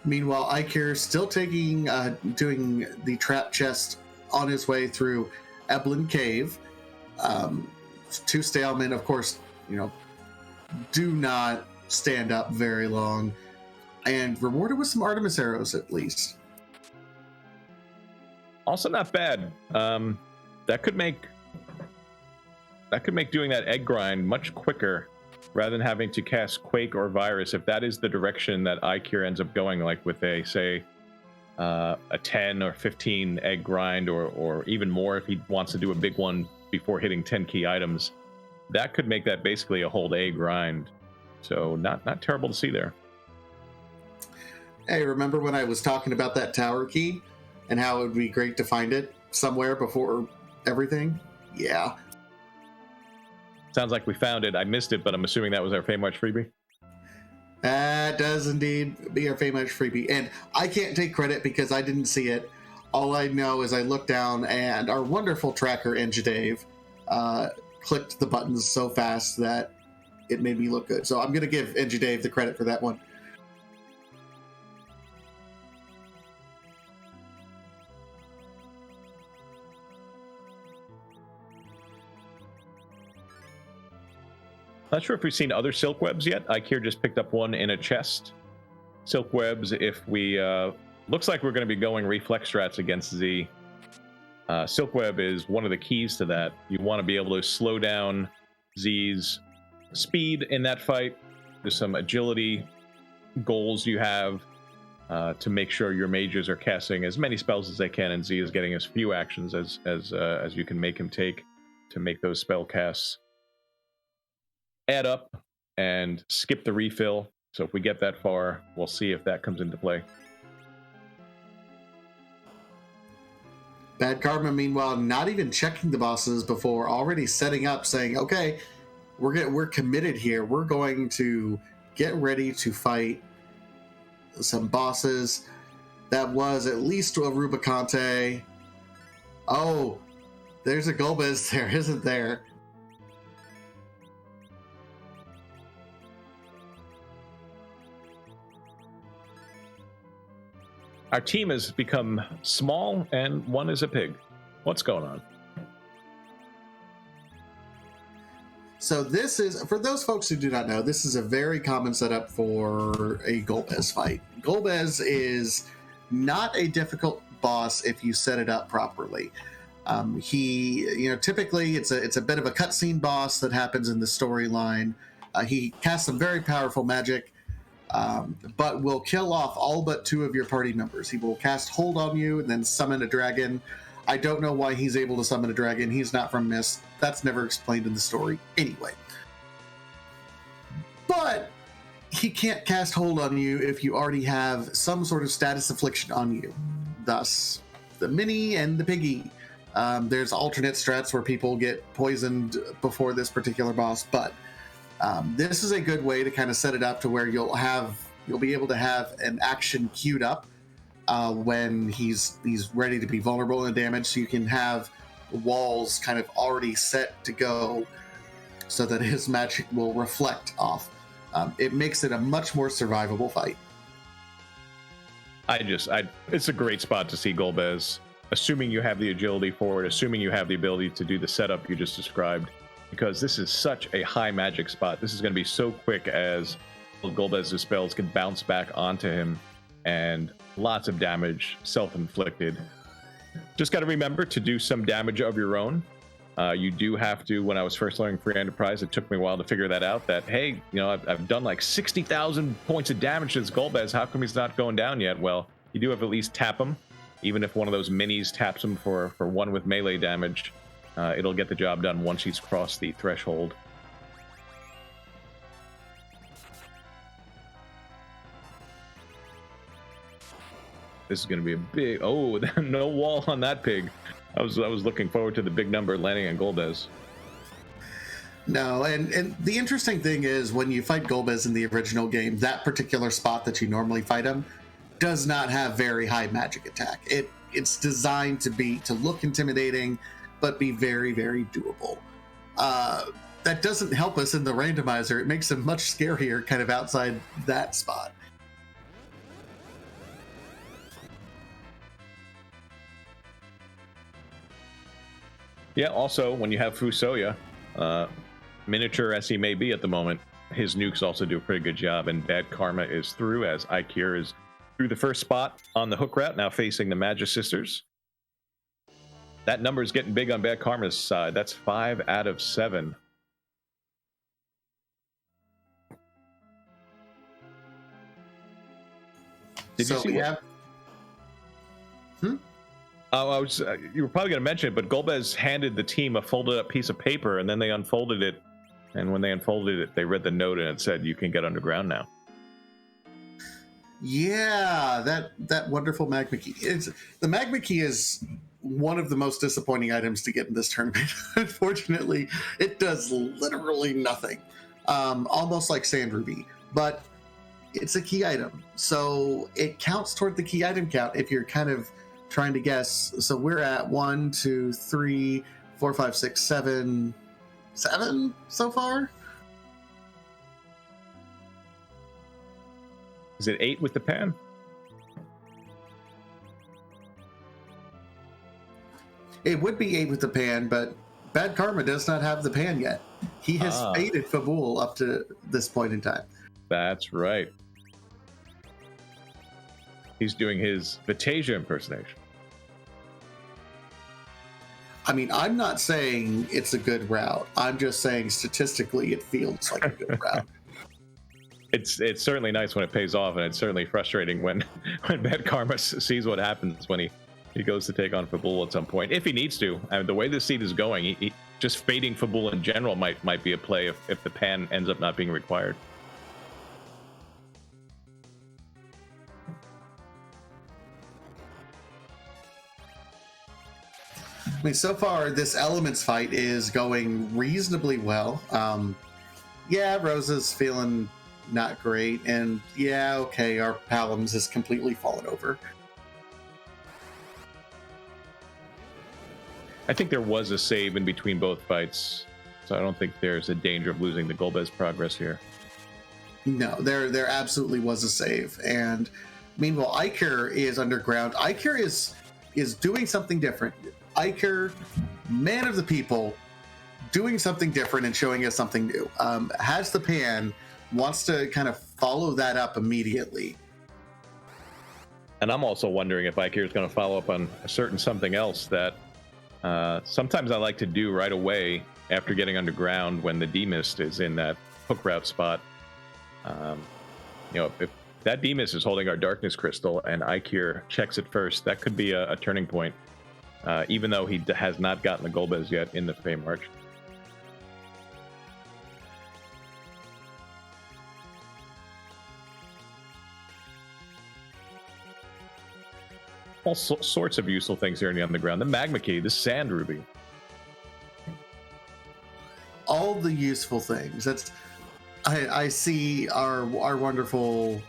Meanwhile, Eykir still doing the trap chest on his way through Eblin Cave. 2 Stalemen, of course, you know, do not stand up very long, and rewarded with some Artemis arrows at least. Also not bad. That could make doing that egg grind much quicker, rather than having to cast Quake or Virus. If that is the direction that Eykir ends up going, like with a, say, a 10 or 15 egg grind, or even more if he wants to do a big one before hitting 10 key items, that could make that basically a whole A grind. So not terrible to see there. Hey, remember when I was talking about that Tower Key and how it would be great to find it somewhere before everything? Yeah. Sounds like we found it. I missed it, but I'm assuming that was our Feymarch freebie. That does indeed be our Feymarch freebie. And I can't take credit because I didn't see it. All I know is I looked down and our wonderful tracker, Dave, clicked the buttons so fast that it made me look good. So I'm going to give Dave the credit for that one. Not sure if we've seen other silk webs yet. Eykir just picked up one in a chest. Silk webs, if we... looks like we're going to be going reflex strats against Z. Silk web is one of the keys to that. You want to be able to slow down Z's speed in that fight. There's some agility goals you have to make sure your mages are casting as many spells as they can, and Z is getting as few actions as you can make him take. to make those spell casts add up and skip the refill. So if we get that far, we'll see if that comes into play. BadKarma, meanwhile, not even checking the bosses before, already setting up, saying, "Okay, we're committed here. We're going to get ready to fight some bosses." That was at least a Rubicante. Oh, there's a Golbez there, isn't there? Our team has become small, and one is a pig. What's going on? So this is, for those folks who do not know, this is a very common setup for a Golbez fight. Golbez is not a difficult boss if you set it up properly. Typically it's a bit of a cutscene boss that happens in the storyline. He casts some very powerful magic, but will kill off all but 2 of your party members. He will cast Hold on you and then summon a dragon. I don't know why he's able to summon a dragon. He's not from Mist. That's never explained in the story anyway. But he can't cast Hold on you if you already have some sort of status affliction on you. Thus, the mini and the piggy. There's alternate strats where people get poisoned before this particular boss, but this is a good way to kind of set it up to where you'll be able to have an action queued up when he's ready to be vulnerable and damaged, so you can have walls kind of already set to go so that his magic will reflect off. It makes it a much more survivable fight. It's a great spot to see Golbez, assuming you have the agility for it, assuming you have the ability to do the setup you just described, because this is such a high magic spot. This is going to be so quick as Golbez's spells can bounce back onto him, and lots of damage self-inflicted. Just got to remember to do some damage of your own. You do have to, when I was first learning Free Enterprise, it took me a while to figure that out, that, hey, I've done like 60,000 points of damage to this Golbez. How come he's not going down yet? Well, you do have to at least tap him. Even if one of those minis taps him for 1 with melee damage, it'll get the job done once he's crossed the threshold. This is going to be a big... Oh, no wall on that pig. I was looking forward to the big number landing on Golbez. No, and the interesting thing is when you fight Golbez in the original game, that particular spot that you normally fight him does not have very high magic attack. It's designed to look intimidating, but be very, very doable. That doesn't help us in the randomizer. It makes him much scarier kind of outside that spot. Yeah, also, when you have Fusoya, miniature as he may be at the moment, his nukes also do a pretty good job, and BadKarma is through, as Eykir is through the first spot on the hook route, now facing the Mage Sisters. That number is getting big on BadKarma's side. That's 5 out of 7. Did you see what? Oh, you were probably going to mention it, but Golbez handed the team a folded up piece of paper, and then they unfolded it. And when they unfolded it, they read the note, and it said, "You can get underground now." Yeah, that wonderful magma key. The magma key is one of the most disappointing items to get in this tournament. Unfortunately, it does literally nothing. Almost like Sand Ruby, but it's a key item, so it counts toward the key item count if you're kind of trying to guess. So we're at 1, 2, 3, 4, 5, 6, 7 so far. Is it 8 with the pan? It would be 8 with the pan, but BadKarma does not have the pan yet. He has faded Fabul up to this point in time. That's right. He's doing his Vitasia impersonation. I mean, I'm not saying it's a good route. I'm just saying statistically it feels like a good route. It's certainly nice when it pays off, and it's certainly frustrating when BadKarma sees what happens when he goes to take on Fabul at some point. If he needs to. I mean, the way this seed is going, just fading Fabul in general might be a play if the pan ends up not being required. I mean, so far this elements fight is going reasonably well. Yeah, Rosa's feeling not great, and yeah, okay, our Palams has completely fallen over. I think there was a save in between both fights, so I don't think there's a danger of losing the Golbez progress here. No, there absolutely was a save, and meanwhile, Eykir is underground. Eykir is doing something different. Eykir, man of the people, doing something different and showing us something new. Has the pan, wants to kind of follow that up immediately. And I'm also wondering if Eykir is going to follow up on a certain something else that sometimes I like to do right away after getting underground when the D-Mist is in that hook route spot. If that D-Mist is holding our Darkness Crystal and Eykir checks it first, that could be a turning point, even though he has not gotten the Golbez yet in the Fey March. All sorts of useful things here in the underground. The Magma Key, the Sand Ruby. All the useful things. I see our wonderful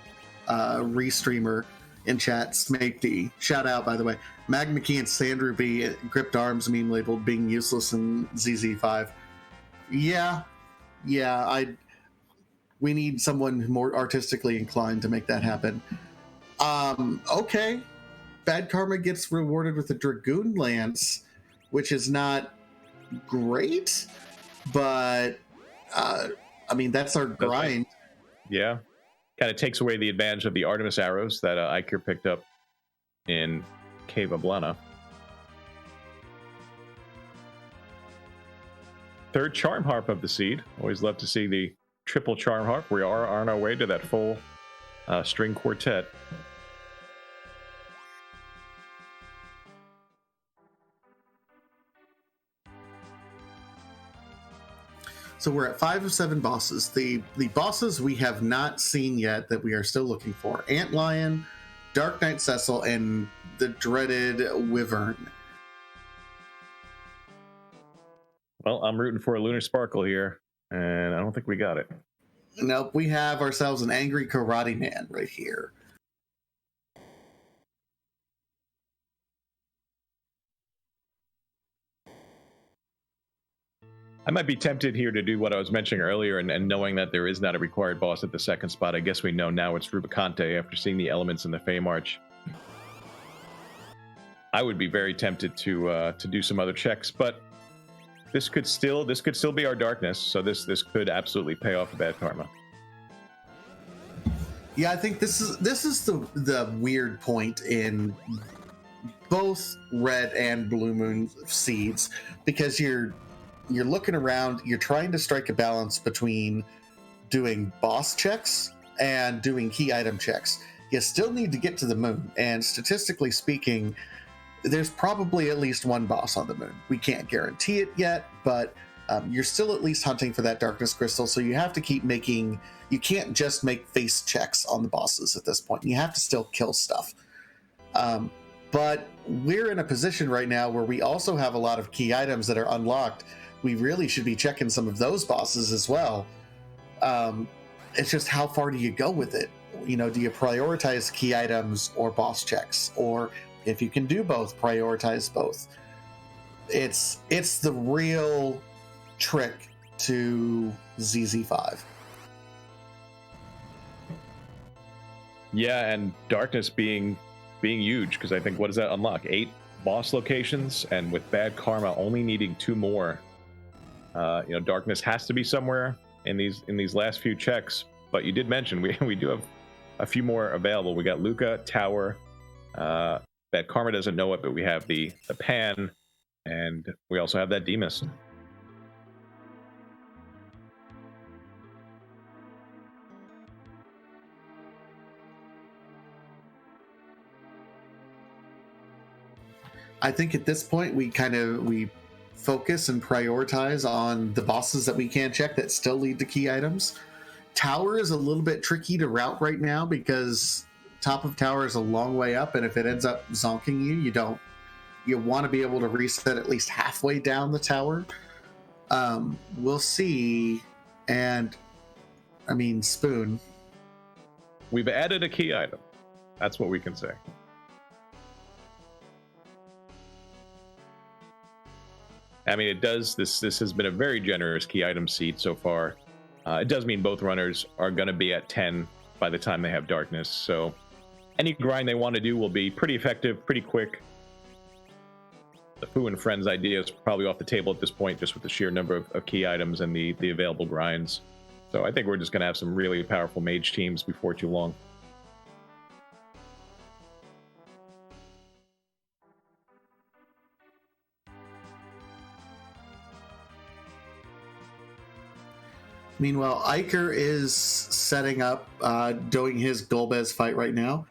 restreamer in chat, Snake D. Shout out, by the way. Magma Key and Sand Ruby, gripped arms meme labeled being useless in ZZ5. Yeah. We need someone more artistically inclined to make that happen. Okay. BadKarma gets rewarded with a Dragoon Lance, which is not great, but I mean, that's our grind. Yeah. Kind of takes away the advantage of the Artemis arrows that Eykir picked up in Cave Ablana. Third Charm Harp of the seed. Always love to see the triple Charm Harp. We are on our way to that full string quartet. So we're at 5 of 7 bosses. The bosses we have not seen yet that we are still looking for: Antlion, Dark Knight Cecil, and the dreaded Wyvern. Well, I'm rooting for a Lunar Sparkle here, and I don't think we got it. Nope, we have ourselves an angry karate man right here. I might be tempted here to do what I was mentioning earlier, and knowing that there is not a required boss at the second spot, I guess we know now it's Rubicante after seeing the elements in the Fey March. I would be very tempted to do some other checks, but this could still be our darkness, so this could absolutely pay off BadKarma. Yeah, I think this is the weird point in both Red and Blue Moon seeds, because you're looking around, you're trying to strike a balance between doing boss checks and doing key item checks. You still need to get to the moon, and statistically speaking, there's probably at least one boss on the moon. We can't guarantee it yet, but you're still at least hunting for that Darkness Crystal, so you have to keep making... You can't just make face checks on the bosses at this point. You have to still kill stuff. But we're in a position right now where we also have a lot of key items that are unlocked. We really should be checking some of those bosses as well. It's just, how far do you go with it? You know, do you prioritize key items or boss checks? Or if you can do both, prioritize both. It's the real trick to ZZ5. Yeah, and Darkness being huge, because I think, what does that unlock? 8 boss locations, and with BadKarma only needing 2 more. Darkness has to be somewhere in these last few checks. But you did mention we do have a few more available. We got Luca, Tower. BadKarma doesn't know it, but we have the Pan, and we also have that D-Mist. I think at this point we focus and prioritize on the bosses that we can check that still lead to key items. Tower is a little bit tricky to route right now because top of tower is a long way up, and if it ends up zonking you, you want to be able to reset at least halfway down the tower. We'll see. And I mean, Spoon. We've added a key item. That's what we can say. I mean, it does. This has been a very generous key item seed so far. It does mean both runners are going to be at 10 by the time they have darkness. So any grind they want to do will be pretty effective, pretty quick. The Foo and Friends idea is probably off the table at this point, just with the sheer number of key items and the available grinds. So I think we're just going to have some really powerful mage teams before too long. Meanwhile, Eykir is setting up, doing his Golbez fight right now.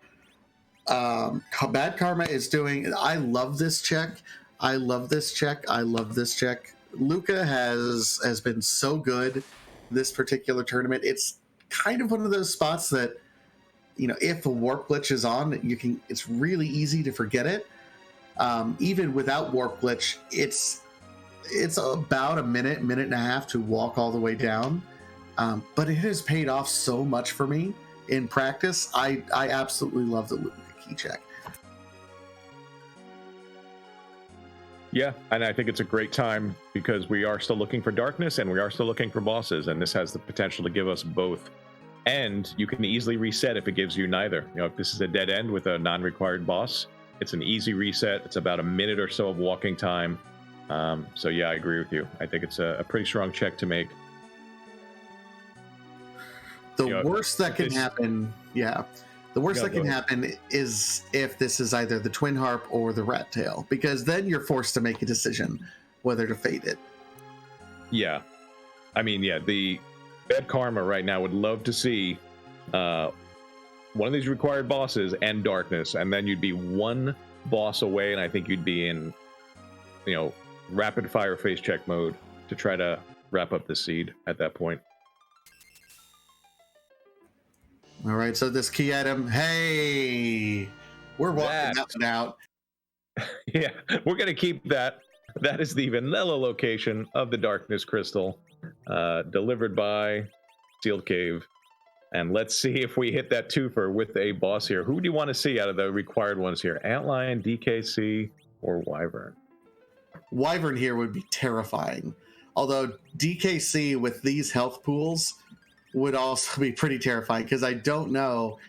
BadKarma is doing. I love this check. I love this check. I love this check. Luca has been so good this particular tournament. It's kind of one of those spots that, you know, if a warp glitch is on, it's really easy to forget it. Even without warp glitch, it's about a minute and a half to walk all the way down. But it has paid off so much for me in practice. I absolutely love the Luca key check. Yeah, and I think it's a great time because we are still looking for darkness and we are still looking for bosses, and this has the potential to give us both. And you can easily reset if it gives you neither. You know, if this is a dead end with a non-required boss, it's an easy reset. It's about a minute or so of walking time. So yeah, I agree with you. I think it's a pretty strong check to make. The worst that can happen, the worst that can happen is if this is either the Twin Harp or the Rat Tail, because then you're forced to make a decision whether to fade it. Yeah. I mean, yeah, the BadKarma right now would love to see one of these required bosses and darkness, and then you'd be one boss away, and I think you'd be in, you know, rapid fire face check mode to try to wrap up the seed at that point. All right, so this key item, hey, we're walking that one out. Yeah, we're going to keep that. That is the vanilla location of the Darkness Crystal, delivered by Sealed Cave. And let's see if we hit that twofer with a boss here. Who do you want to see out of the required ones here? Antlion, DKC, or Wyvern? Wyvern here would be terrifying. Although DKC with these health pools would also be pretty terrifying, because I don't know.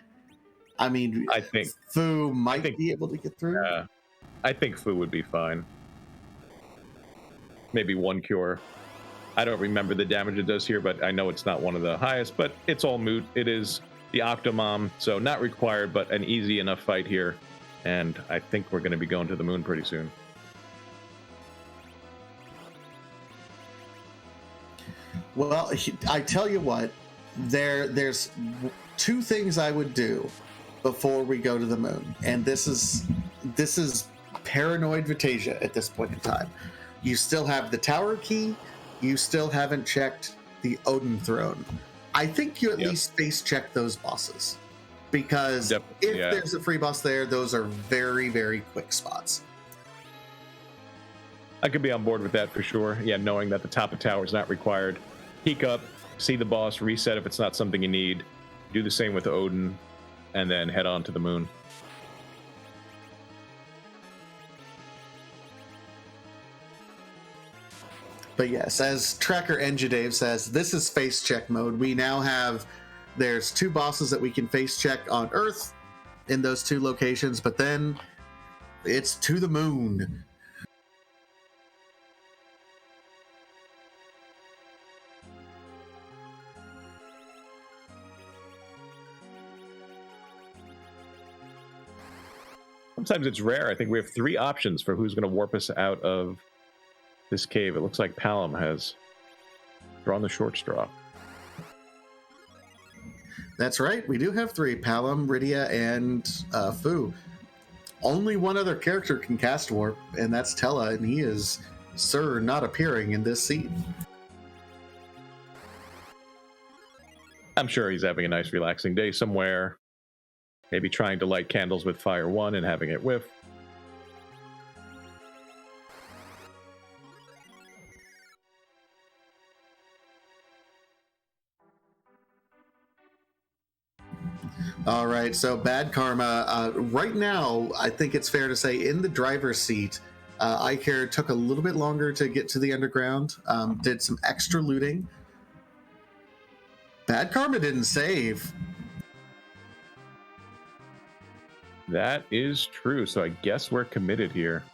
I mean, I think Foo might be able to get through. I think Foo would be fine. Maybe one cure. I don't remember the damage it does here, but I know it's not one of the highest, but it's all moot. It is the Octomom, so not required, but an easy enough fight here. And I think we're going to be going to the moon pretty soon. Well, I tell you what, there's two things I would do before we go to the moon, and this is paranoid Vitasia at this point in time. You still have the tower key. You still haven't checked the Odin throne. I think you at least face check those bosses, because if there's a free boss there, those are very, very quick spots. I could be on board with that for sure. Yeah, knowing that the top of tower is not required. Peek up, see the boss, reset if it's not something you need. Do the same with Odin, and then head on to the moon. But yes, as Tracker Engidave says, this is face check mode. We now have, there's two bosses that we can face check on Earth in those two locations, but then it's to the moon. Sometimes it's rare. I think we have three options for who's going to warp us out of this cave. It looks like Palom has drawn the short straw. That's right. We do have three: Palom, Rydia, and Foo. Only one other character can cast warp, and that's Tella, and he is Sir not appearing in this seed. I'm sure he's having a nice relaxing day somewhere. Maybe trying to light candles with Fire 1 and having it whiff. All right, so BadKarma, right now, I think it's fair to say in the driver's seat, Eykir took a little bit longer to get to the underground, did some extra looting. BadKarma didn't save. That is true, so I guess we're committed here.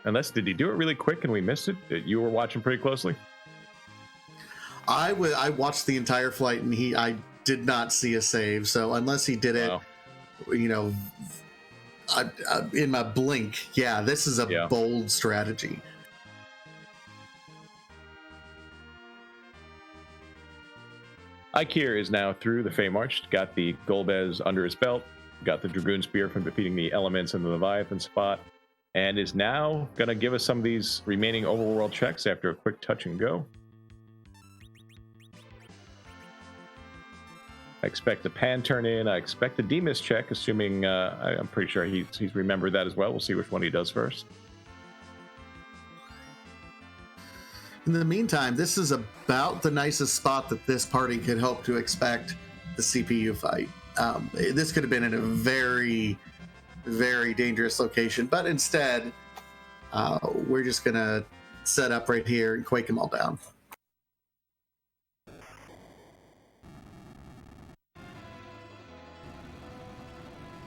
Unless, did he do it really quick and we missed it? You were watching pretty closely? I watched the entire flight and I did not see a save, so unless he did it, you know, in my blink, yeah, this is a bold strategy. Eykir is now through the Fey March, got the Golbez under his belt, got the Dragoon Spear from defeating the elements in the Leviathan spot, and is now going to give us some of these remaining overworld checks after a quick touch and go. I expect a pan turn in. I expect a Demus check, assuming I'm pretty sure he's remembered that as well. We'll see which one he does first. In the meantime, this is about the nicest spot that this party could hope to expect the CPU fight. This could have been in a very, very dangerous location, but instead, we're just going to set up right here and quake them all down.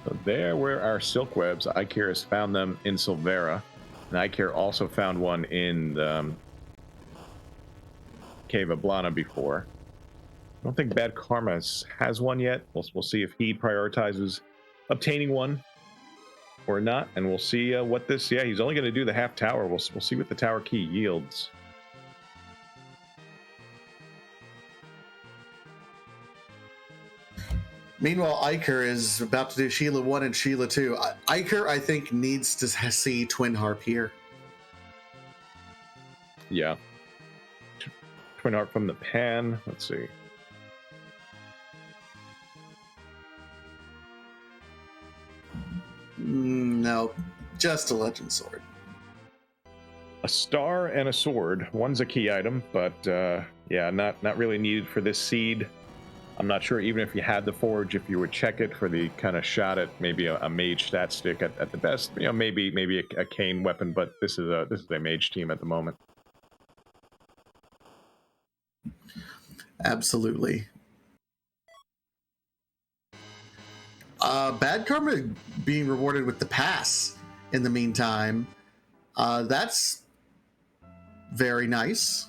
So there were our silk webs. Eykir has found them in Silvera. And Eykir also found one in the Cave of Blana before. I don't think BadKarma has one yet. We'll see if he prioritizes obtaining one or not. And we'll see what this... Yeah, he's only going to do the half tower. We'll see what the tower key yields. Meanwhile, Eykir is about to do Sheila 1 and Sheila 2. Eykir, I think, needs to see Twin Harp here. Yeah. Twin Harp from the pan. Let's see. No, just a Legend Sword. A star and a sword. One's a key item, but yeah, not really needed for this seed. I'm not sure even if you had the forge, if you would check it for the kind of shot at maybe a mage stat stick at the best. You know, maybe a cane weapon, but this is a mage team at the moment. Absolutely. BadKarma being rewarded with the pass in the meantime. That's very nice.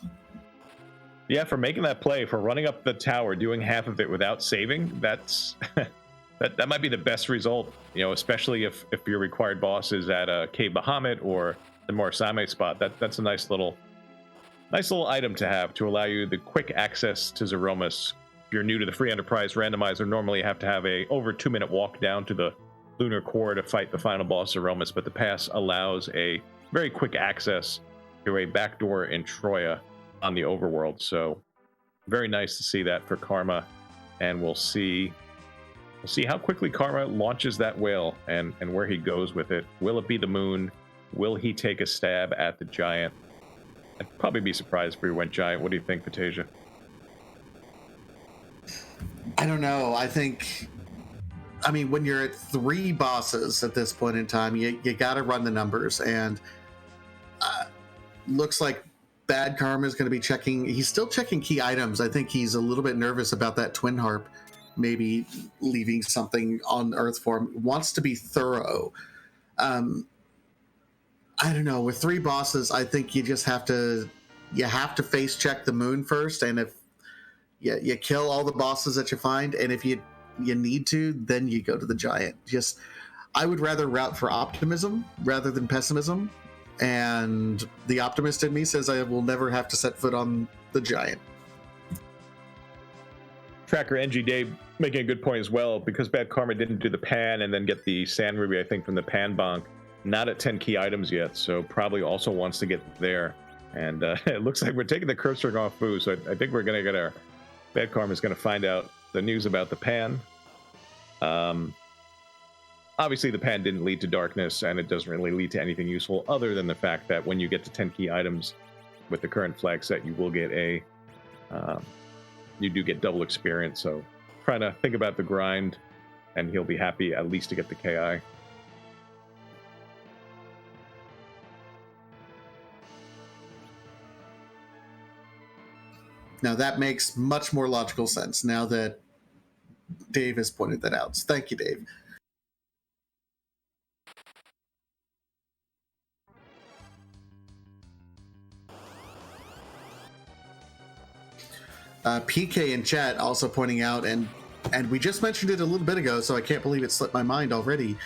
Yeah, for making that play, for running up the tower, doing half of it without saving, that's that might be the best result. You know, especially if your required boss is at a Cave Bahamut or the Morisame spot. That's a nice little item to have to allow you the quick access to Zeromus. If you're new to the free enterprise randomizer, normally you have to have a over 2-minute walk down to the Lunar core to fight the final boss Zeromus, but the pass allows a very quick access to a backdoor in Troya on the overworld. So very nice to see that for Karma, and we'll see how quickly Karma launches that whale and where he goes with it. Will it be the moon? Will he take a stab at the giant? I'd probably be surprised if he went giant. What do you think, Patasia? I don't know. I mean, when you're at 3 bosses at this point in time, you got to run the numbers, and looks like BadKarma is going to be checking. He's still checking key items. I think he's a little bit nervous about that Twin Harp, maybe leaving something on Earth for him. Wants to be thorough. I don't know. With 3 bosses, I think you just have to face check the moon first, and if you kill all the bosses that you find, and if you need to, then you go to the giant. I would rather route for optimism rather than pessimism. And the optimist in me says I will never have to set foot on the giant. Tracker NG Dave making a good point as well, because BadKarma didn't do the pan and then get the Sand Ruby, I think, from the pan bonk. not at 10 key items yet, so probably also wants to get there. And it looks like we're taking the curse ring off Fu, so I think we're going to get our BadKarma is going to find out the news about the pan. Obviously, the pan didn't lead to darkness, and it doesn't really lead to anything useful other than the fact that when you get to 10 key items with the current flag set, you will get you do get double experience. So trying to think about the grind, and he'll be happy at least to get the KI. Now that makes much more logical sense now that Dave has pointed that out. So thank you, Dave. PK in chat also pointing out, and we just mentioned it a little bit ago, so I can't believe it slipped my mind already.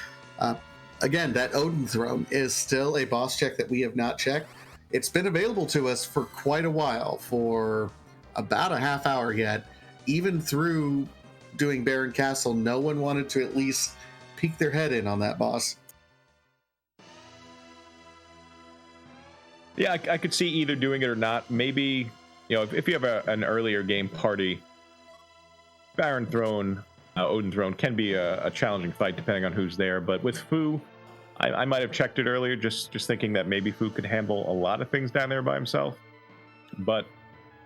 Again, that Odin Throne is still a boss check that we have not checked. It's been available to us for quite a while, for about a half hour yet. Even through doing Baron Castle, no one wanted to at least peek their head in on that boss. Yeah, I could see either doing it or not. Maybe, you know, if you have an earlier game party, Baron Throne, Odin Throne can be a challenging fight depending on who's there. But with Fu, I might have checked it earlier, just thinking that maybe Fu could handle a lot of things down there by himself. But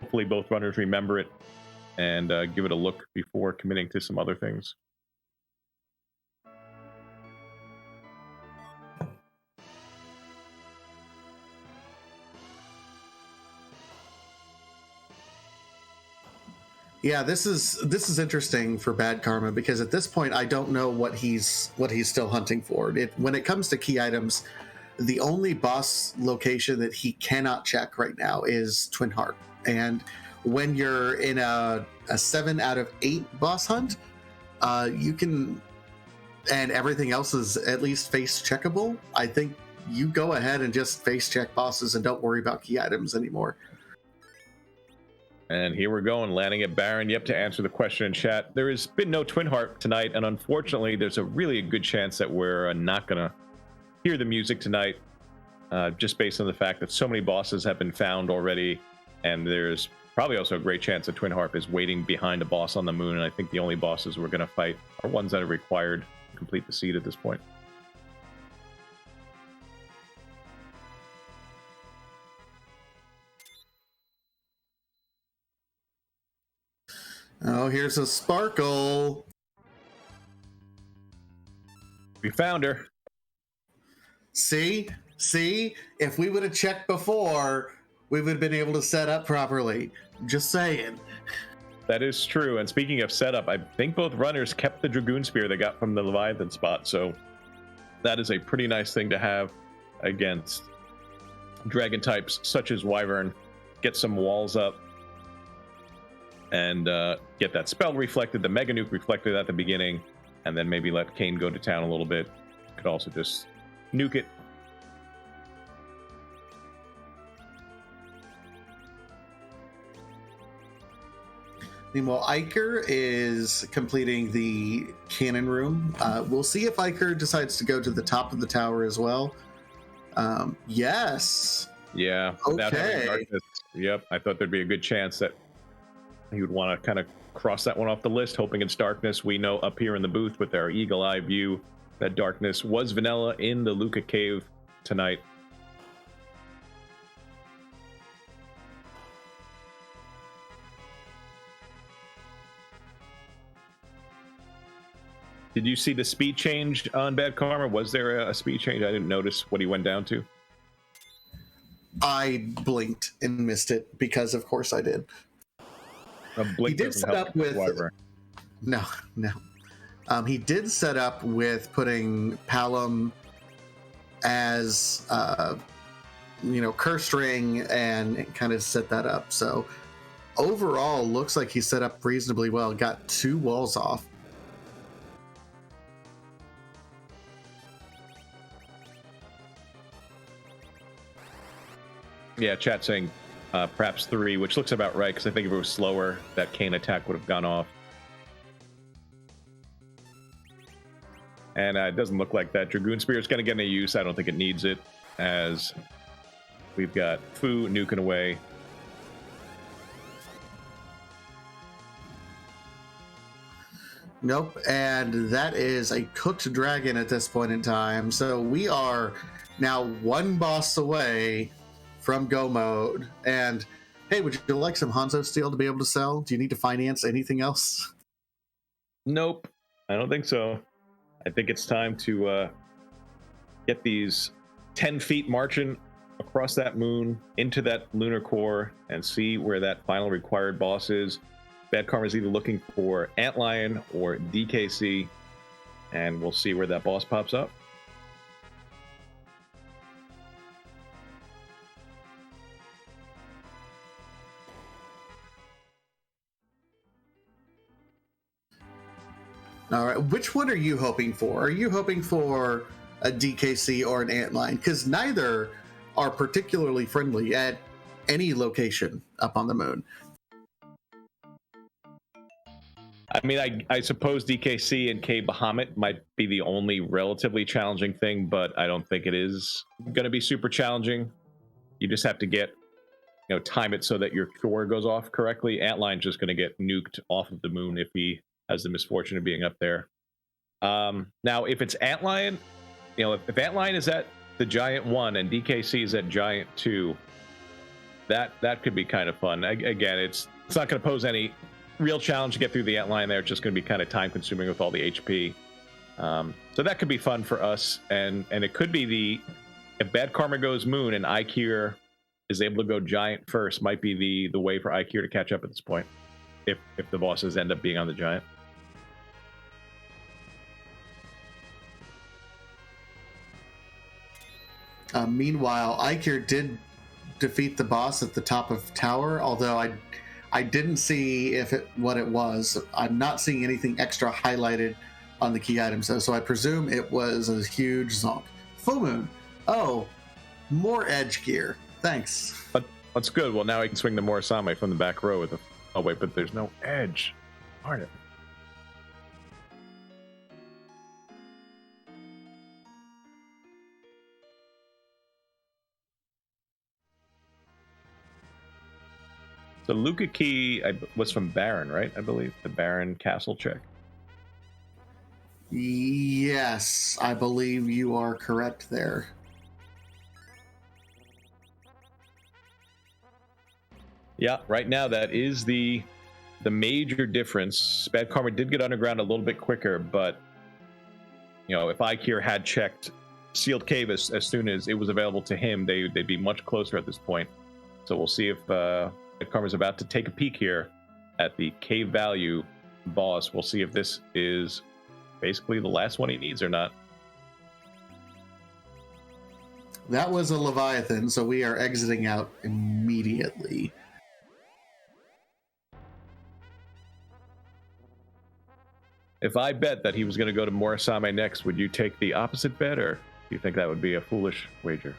hopefully both runners remember it and give it a look before committing to some other things. Yeah, this is interesting for BadKarma, because at this point I don't know what he's still hunting for. When it comes to key items, the only boss location that he cannot check right now is Twin Heart. And when you're in a 7 out of 8 boss hunt, you can, and everything else is at least face checkable, I think you go ahead and just face check bosses and don't worry about key items anymore. And here we're going, landing at Baron. Yep, to answer the question in chat, there has been no Twin Heart tonight, and unfortunately, there's a really good chance that we're not going to hear the music tonight, just based on the fact that so many bosses have been found already, and there's probably also a great chance that Twin Harp is waiting behind a boss on the moon, and I think the only bosses we're going to fight are ones that are required to complete the seed at this point. Oh, here's a sparkle. We found her. See, if we would have checked before, we would have been able to set up properly. Just saying. That is true. And speaking of setup, I think both runners kept the Dragoon Spear they got from the Leviathan spot. So that is a pretty nice thing to have against dragon types such as Wyvern. Get some walls up and get that spell reflected, the Mega Nuke reflected at the beginning, and then maybe let Kayn go to town a little bit. Could also just nuke it. Meanwhile, Eykir is completing the cannon room. We'll see if Eykir decides to go to the top of the tower as well. Yes. Yeah. Without having darkness. Yep. I thought there'd be a good chance that he would want to kind of cross that one off the list, hoping it's darkness. We know up here in the booth with our eagle eye view that darkness was vanilla in the Luca cave tonight. Did you see the speed change on BadKarma? Was there a speed change? I didn't notice what he went down to. I blinked and missed it because, of course, I did. He did set up with no. He did set up with putting Palom as curse ring and kind of set that up. So overall, looks like he set up reasonably well. Got 2 walls off. Yeah, chat saying perhaps 3, which looks about right, because I think if it was slower, that Kayn attack would have gone off. And it doesn't look like that Dragoon Spear is going to get any use. I don't think it needs it, as we've got Fu nuking away. Nope, and that is a cooked dragon at this point in time. So we are now one boss away from go mode. And hey, would you like some Hanzo steel to be able to sell? Do you need to finance anything else? Nope, I don't think so. I think it's time to get these 10 feet marching across that moon into that lunar core and see where that final required boss is. BadKarma is either looking for Antlion or DKC, and we'll see where that boss pops up. All right, which one are you hoping for? Are you hoping for a DKC or an Antlion? Because neither are particularly friendly at any location up on the moon. I mean, I suppose DKC and K Bahamut might be the only relatively challenging thing, but I don't think it is going to be super challenging. You just have to get, time it so that your core goes off correctly. Antlion's just going to get nuked off of the moon if he has the misfortune of being up there. Now, if it's Antlion, if Antlion is at the Giant 1 and DKC is at Giant 2, that could be kind of fun. Again, it's not going to pose any real challenge to get through the Antlion there. It's just going to be kind of time consuming with all the HP. So that could be fun for us, and it could be if BadKarma goes moon and Eykir is able to go Giant first, might be the way for Eykir to catch up at this point, if the bosses end up being on the Giant. Meanwhile, Eykir did defeat the boss at the top of tower, although I didn't see what it was. I'm not seeing anything extra highlighted on the key items, so I presume it was a huge zonk. Full moon. Oh, more edge gear. Thanks. But that's good. Well, now I can swing the Morisame from the back row with oh wait, but there's no edge. Darn it. So Luca Key was from Baron, right? I believe the Baron Castle check. Yes, I believe you are correct there. Yeah, right now that is the major difference. BadKarma did get underground a little bit quicker, but if Eykir had checked Sealed Cave as soon as it was available to him, they'd be much closer at this point. So we'll see if BadKarma's about to take a peek here at the cave value boss. We'll see if this is basically the last one he needs or not. That was a Leviathan, so we are exiting out immediately. If I bet that he was going to go to Morisame next, would you take the opposite bet, or do you think that would be a foolish wager?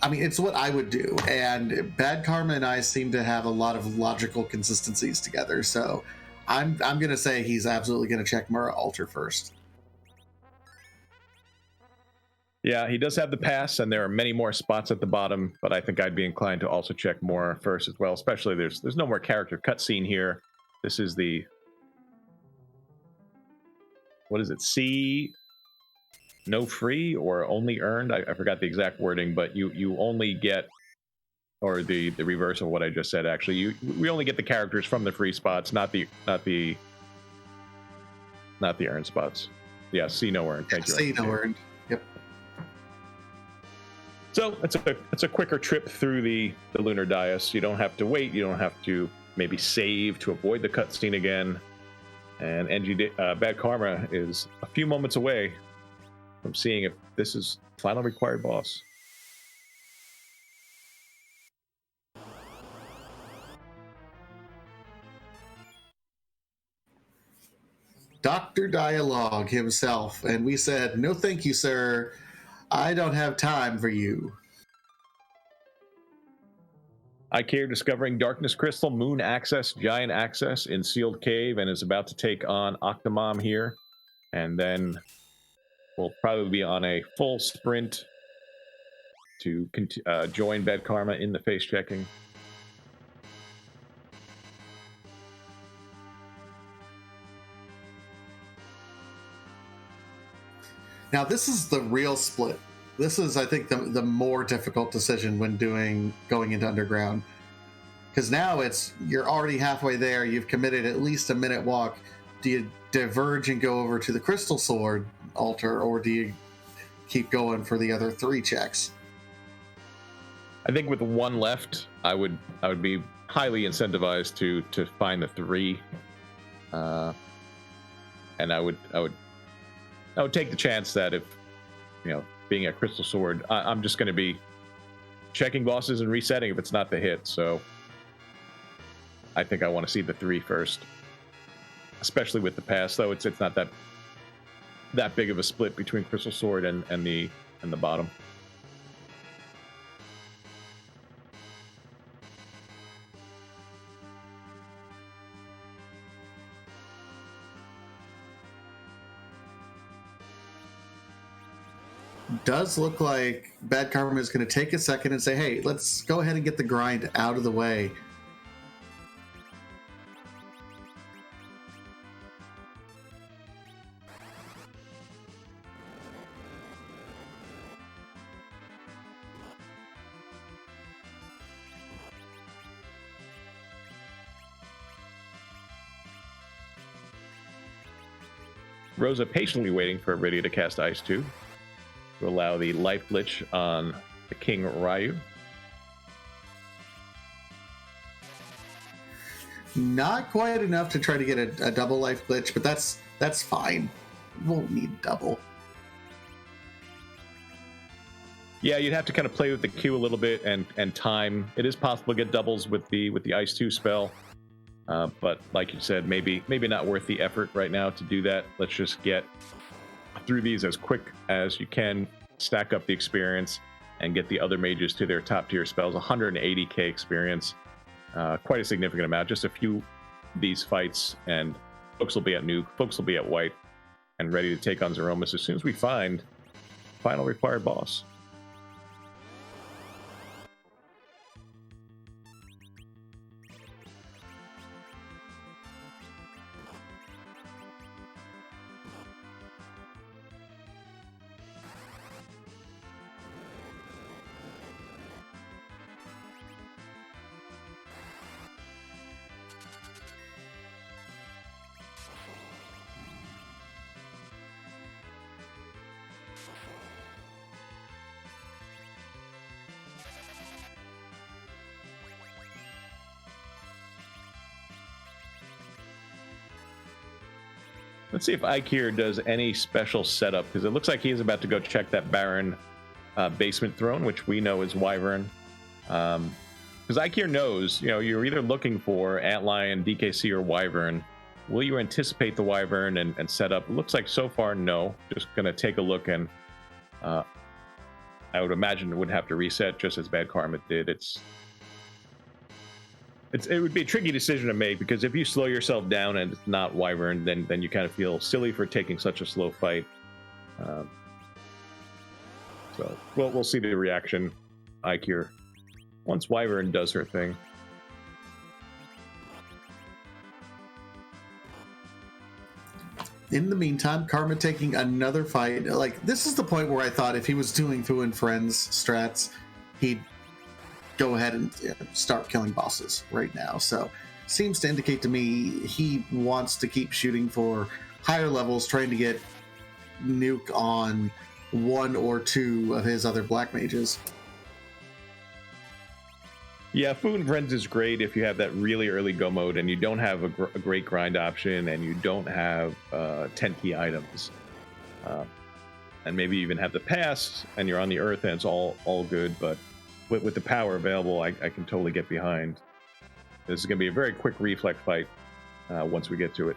I mean, it's what I would do, and BadKarma and I seem to have a lot of logical consistencies together, so I'm going to say he's absolutely going to check Mura Altar first. Yeah, he does have the pass, and there are many more spots at the bottom, but I think I'd be inclined to also check Mura first as well, especially there's no more character cutscene here. This is what is it, C no free or only earned? I forgot the exact wording, but you only get, or the reverse of what I just said, actually. We only get the characters from the free spots, not the earned spots. Yeah, C no earned. Thank you. C no earned. Yep. So it's a quicker trip through the lunar dais. You don't have to wait. You don't have to maybe save to avoid the cutscene again. And BadKarma is a few moments away from seeing if this is final required boss. Dr. Dialogue himself, and we said, no thank you, sir. I don't have time for you. Eykir discovering Darkness Crystal, Moon Access, Giant Access in Sealed Cave, and is about to take on Octomom here. And then we'll probably be on a full sprint to join BadKarma in the face checking. Now, this is the real split. This is, I think, the more difficult decision when going into Underground. Because now you're already halfway there. You've committed at least a minute walk. Do you diverge and go over to the Crystal Sword altar, or do you keep going for the other 3 checks? I think with 1 left, I would be highly incentivized to find the 3, and I would take the chance that if, being a Crystal Sword, I'm just going to be checking bosses and resetting if it's not the hit. So I think I want to see the 3 first, especially with the pass. Though it's not that big of a split between Crystal Sword and the bottom. Does look like BadKarma is going to take a second and say, hey, let's go ahead and get the grind out of the way. Rosa patiently waiting for Iridia to cast Ice 2 to allow the life glitch on the King Ryu. Not quite enough to try to get a double life glitch, but that's fine. Won't need double. Yeah, you'd have to kind of play with the Q a little bit and time. It is possible to get doubles with the Ice 2 spell. But like you said, maybe not worth the effort right now to do that. Let's just get through these as quick as you can, stack up the experience, and get the other mages to their top tier spells. 180k experience, quite a significant amount. Just a few of these fights, and folks will be at Nuke, folks will be at White, and ready to take on Zeromus as soon as we find final required boss. Let's see if Eykir does any special setup, because it looks like he is about to go check that Baron basement throne, which we know is Wyvern. Because Eykir knows, you're either looking for Antlion, DKC, or Wyvern. Will you anticipate the Wyvern and set up? It looks like so far, no. Just going to take a look, and I would imagine it would have to reset just as BadKarma did. It would be a tricky decision to make, because if you slow yourself down and it's not Wyvern, then you kind of feel silly for taking such a slow fight. So we'll see the reaction, Eykir, once Wyvern does her thing. In the meantime, Karma taking another fight. Like, this is the point where I thought if he was doing Fu and Friends strats, he'd go ahead and start killing bosses right now. So seems to indicate to me he wants to keep shooting for higher levels, trying to get Nuke on 1 or 2 of his other black mages. Yeah, Fu and Friends is great if you have that really early go mode and you don't have a great grind option, and you don't have 10 key items, and maybe you even have the pass and you're on the earth, and it's all good. But with the power available, I can totally get behind. This is going to be a very quick reflect fight once we get to it.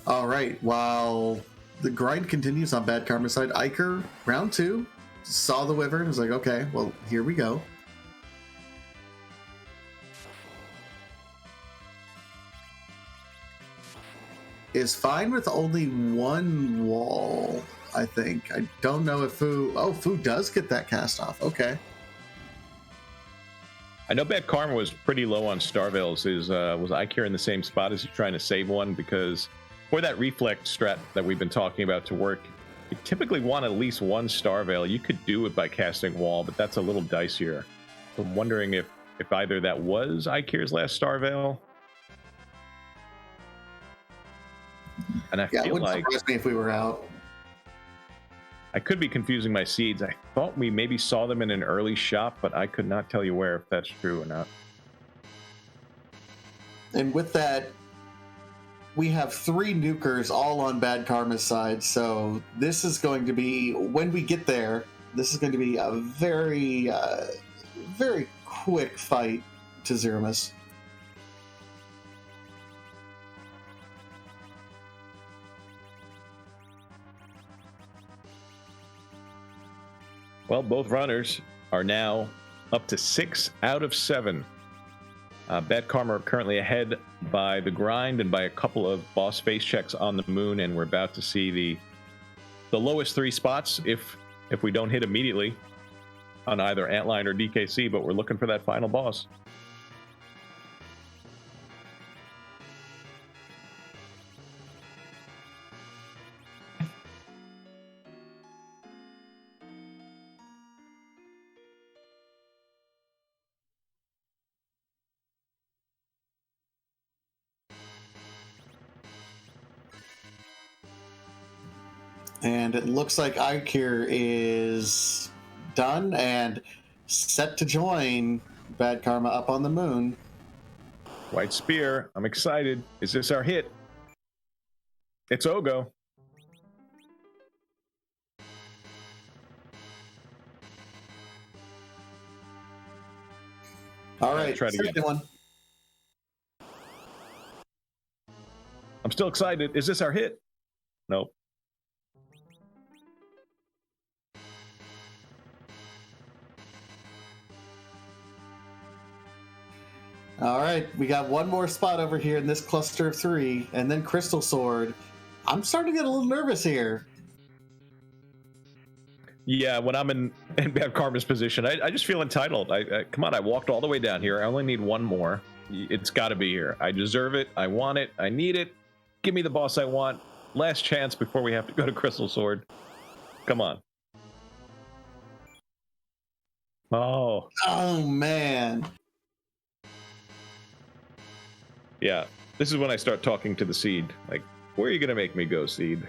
All right. While the grind continues on BadKarma's side, Eykir, round 2, saw the Wyvern and was like, okay, well, here we go. Is fine with only one wall, I think. I don't know if Fu... Oh, Fu does get that cast off. Okay. I know BadKarma was pretty low on Star Veils. Was Eykir in the same spot? Is he trying to save one? Because for that reflect strat that we've been talking about to work, you typically want at least one Star Veil. You could do it by casting Wall, but that's a little dicier. So I'm wondering if either that was Eykir's last Star Veil. And I feel it wouldn't like surprise me if we were out. I could be confusing my seeds. I thought we maybe saw them in an early shop, but I could not tell you where, if that's true or not. And with that, we have 3 nukers all on BadKarma's side, so this is going to be, when we get there, this is going to be a very, very quick fight to Zeromus. Well, both runners are now up to 6 out of 7. BadKarma are currently ahead by the grind and by a couple of boss face checks on the moon, and we're about to see the lowest 3 spots if we don't hit immediately on either Antline or DKC, but we're looking for that final boss. And it looks like Eykir is done and set to join BadKarma up on the moon. White Spear, I'm excited. Is this our hit? It's Ogo. All right, try to second one. I'm still excited. Is this our hit? Nope. All right, we got one more spot over here in this cluster of 3, and then Crystal Sword. I'm starting to get a little nervous here. Yeah, when I'm in BadKarma's position, I just feel entitled. Come on, I walked all the way down here. I only need one more. It's got to be here. I deserve it. I want it. I need it. Give me the boss I want. Last chance before we have to go to Crystal Sword. Come on. Oh. Oh, man. Yeah, this is when I start talking to the seed. Like, where are you going to make me go, seed?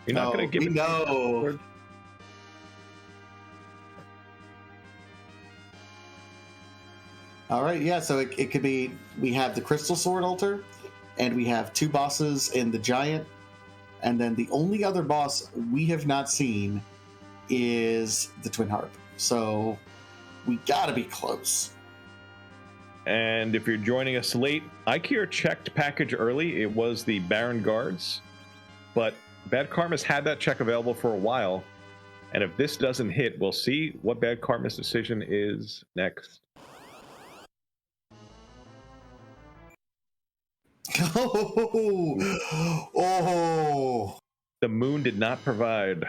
You're not going to give it. No. All right, yeah, so it could be, we have the Crystal Sword altar, and we have 2 bosses in the Giant, and then the only other boss we have not seen is the Twin Harp. So we got to be close. And if you're joining us late, Eykir checked package early. It was the Baron Guards, but BadKarma's had that check available for a while. And if this doesn't hit, we'll see what BadKarma's decision is next. Oh. The moon did not provide.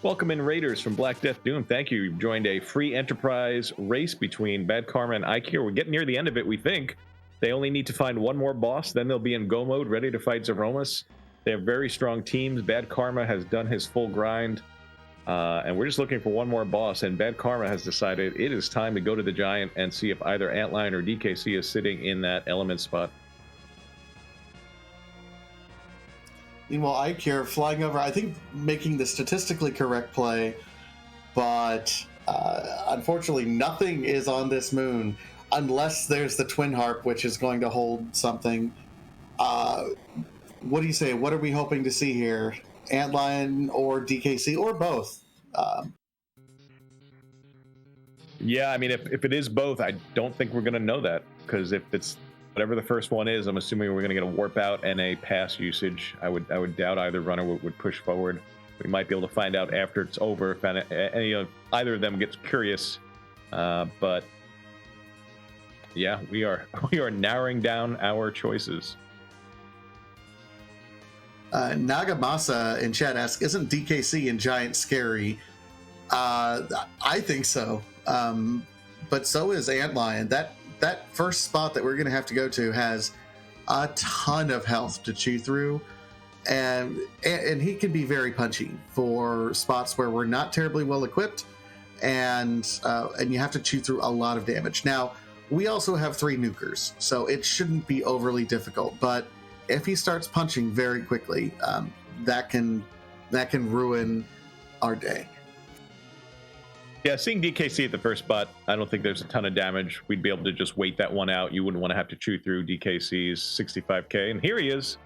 Welcome in, Raiders from Black Death Doom. Thank you. You've joined a free enterprise race between BadKarma and Eykir. We're getting near the end of it, we think. They only need to find one more boss, then they'll be in go mode, ready to fight Zeromus. They have very strong teams. BadKarma has done his full grind, and we're just looking for one more boss, and BadKarma has decided it is time to go to the Giant and see if either Antline or DKC is sitting in that element spot. Meanwhile, Eykir flying over, I think making the statistically correct play, but unfortunately nothing is on this moon unless there's the Twin Harp, which is going to hold something. What do you say? What are we hoping to see here? Antline or DKC or both? Yeah, I mean, if it is both, I don't think we're going to know that, because if it's whatever the first one is, I'm assuming we're going to get a warp out and a pass usage. I would doubt either runner would push forward. We might be able to find out after it's over if either of them gets curious. But yeah, we are narrowing down our choices. Nagamasa in chat asks, isn't DKC in Giant scary? I think so. But so is Antlion. That first spot that we're going to have to go to has a ton of health to chew through. And he can be very punchy for spots where we're not terribly well equipped. And you have to chew through a lot of damage. Now, we also have 3 nukers, so it shouldn't be overly difficult. But if he starts punching very quickly, that can ruin our day. Yeah, seeing DKC at the first spot, I don't think there's a ton of damage. We'd be able to just wait that one out. You wouldn't want to have to chew through DKC's 65k. And here he is.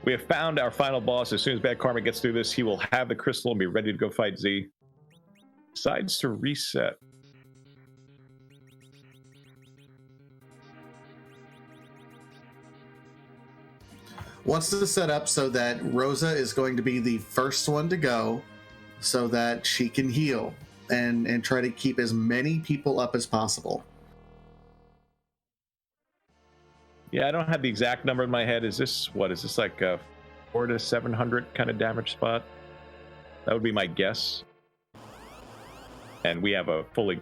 We have found our final boss. As soon as BadKarma gets through this, he will have the crystal and be ready to go fight Z. Decides to reset. Wants to set up so that Rosa is going to be the first one to go, so that she can heal and try to keep as many people up as possible. Yeah, I don't have the exact number in my head. Is this like a 400 to 700 kind of damage spot? That would be my guess. And we have a fully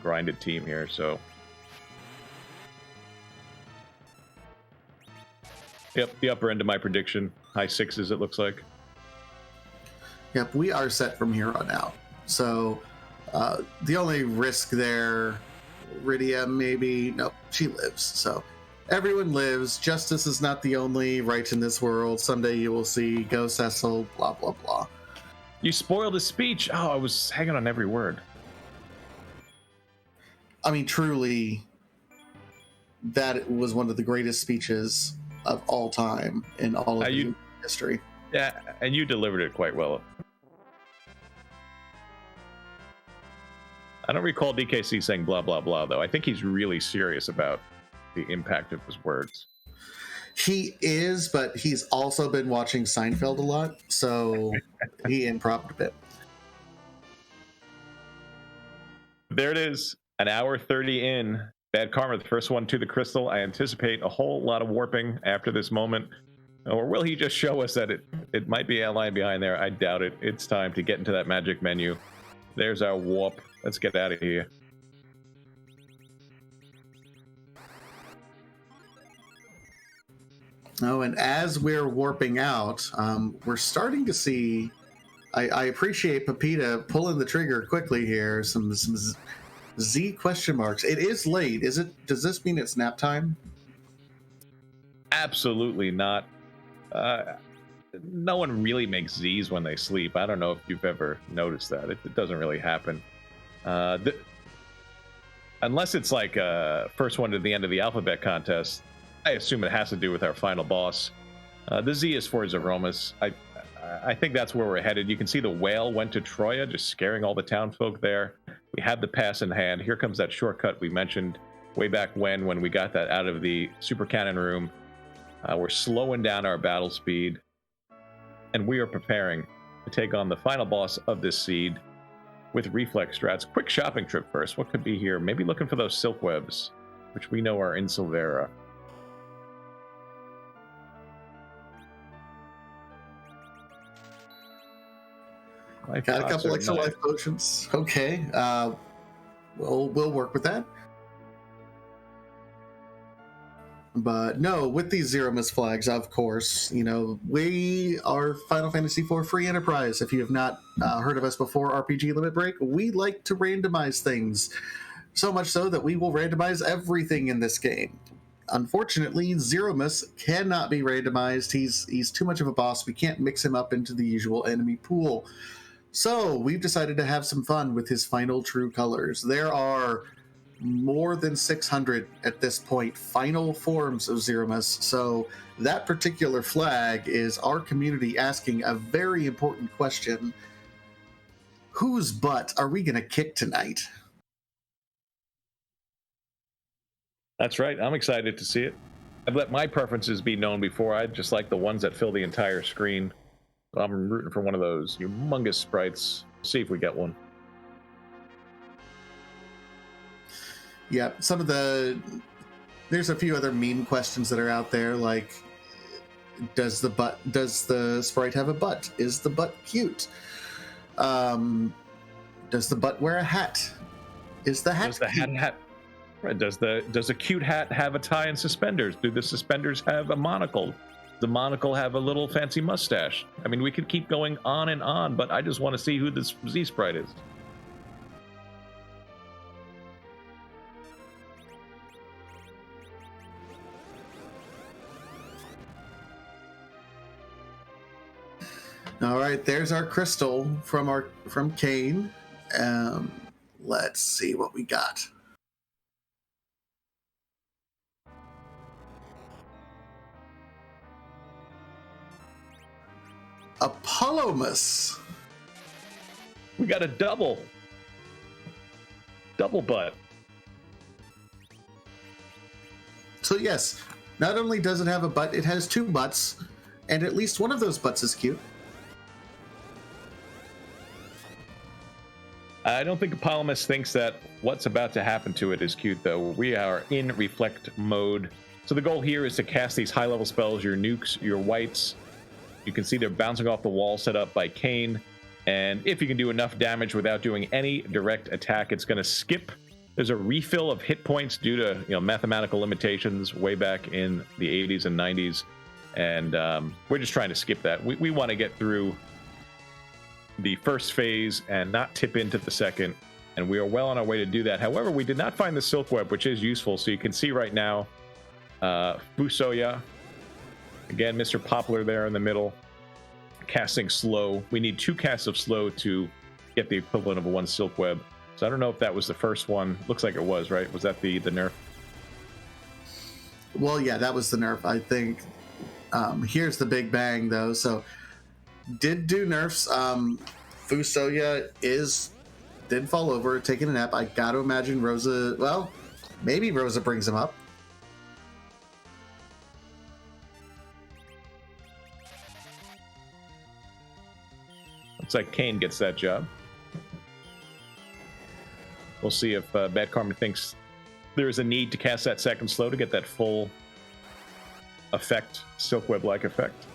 grinded team here, so yep, the upper end of my prediction. High 6s, it looks like. Yep, we are set from here on out. So the only risk there, Rydia maybe, nope, she lives. So everyone lives. Justice is not the only right in this world. Someday you will see, go Cecil, blah, blah, blah. You spoiled his speech. Oh, I was hanging on every word. I mean, truly, that was one of the greatest speeches of all time in all of history. Yeah, and you delivered it quite well. I don't recall DKC saying blah, blah, blah, though. I think he's really serious about the impact of his words. He is, but he's also been watching Seinfeld a lot, so he improv'd a bit. There it is, an hour 30 in. BadKarma, the first one to the crystal. I anticipate a whole lot of warping after this moment. Or will he just show us that it might be a line behind there? I doubt it. It's time to get into that magic menu. There's our warp. Let's get out of here. Oh, and as we're warping out, we're starting to see. I appreciate Pepita pulling the trigger quickly here. Some Z question marks. It is late. Is it? Does this mean it's nap time? Absolutely not. No one really makes Z's when they sleep. I don't know if you've ever noticed that. It doesn't really happen. Unless it's like first one to the end of the alphabet contest. I assume it has to do with our final boss. The Z is for Zeromus. I think that's where we're headed. You can see the whale went to Troya, just scaring all the townfolk there. We have the pass in hand. Here comes that shortcut we mentioned way back when we got that out of the super cannon room. We're slowing down our battle speed, and we are preparing to take on the final boss of this seed with reflex strats. Quick shopping trip first. What could be here? Maybe looking for those silk webs, which we know are in Silvera. Got a couple extra life potions. Okay, we'll work with that. But no, with these Zeromus flags, of course, we are Final Fantasy IV Free Enterprise. If you have not heard of us before, RPG Limit Break, we like to randomize things. So much so that we will randomize everything in this game. Unfortunately, Zeromus cannot be randomized. He's too much of a boss. We can't mix him up into the usual enemy pool. So we've decided to have some fun with his final true colors. There are more than 600 at this point final forms of Zeromus. So that particular flag is our community asking a very important question. Whose butt are we going to kick tonight? That's right. I'm excited to see it. I've let my preferences be known before. I just like the ones that fill the entire screen. So I'm rooting for one of those humongous sprites. See if we get one. Yeah, there's a few other meme questions that are out there, like does the sprite have a butt? Is the butt cute? Does the butt wear a hat? Is the hat Does the cute? hat right, does a cute hat have a tie and suspenders? Do the suspenders have a monocle? Does the monocle have a little fancy mustache? I mean, we could keep going on and on, but I just want to see who this Z sprite is. All right, there's our crystal from Kane. Let's see what we got. Apollomus. We got a double butt. So yes, not only does it have a butt, it has two butts, and at least one of those butts is cute. I don't think Apollomus thinks that what's about to happen to it is cute, though. We are in reflect mode. So the goal here is to cast these high-level spells, your nukes, your whites. You can see they're bouncing off the wall set up by Kane. And if you can do enough damage without doing any direct attack, it's going to skip. There's a refill of hit points due to mathematical limitations way back in the 80s and 90s. And we're just trying to skip that. We want to get through the first phase and not tip into the second, and we are well on our way to do that. However, we did not find the silk web, which is useful. So you can see right now Fusoya, again, Mr. Poplar there in the middle, casting slow. We need 2 casts of slow to get the equivalent of a 1 silk web. So I don't know if that was the first one. Looks like it was, right? Was that the nerf? Well, yeah, that was the nerf, I think. Here's the big bang, though. So did do nerfs. Fusoya did fall over, taking a nap. I got to imagine Rosa. Well, maybe Rosa brings him up. Looks like Kane gets that job. We'll see if BadKarma thinks there is a need to cast that second slow to get that full effect, silk web-like effect.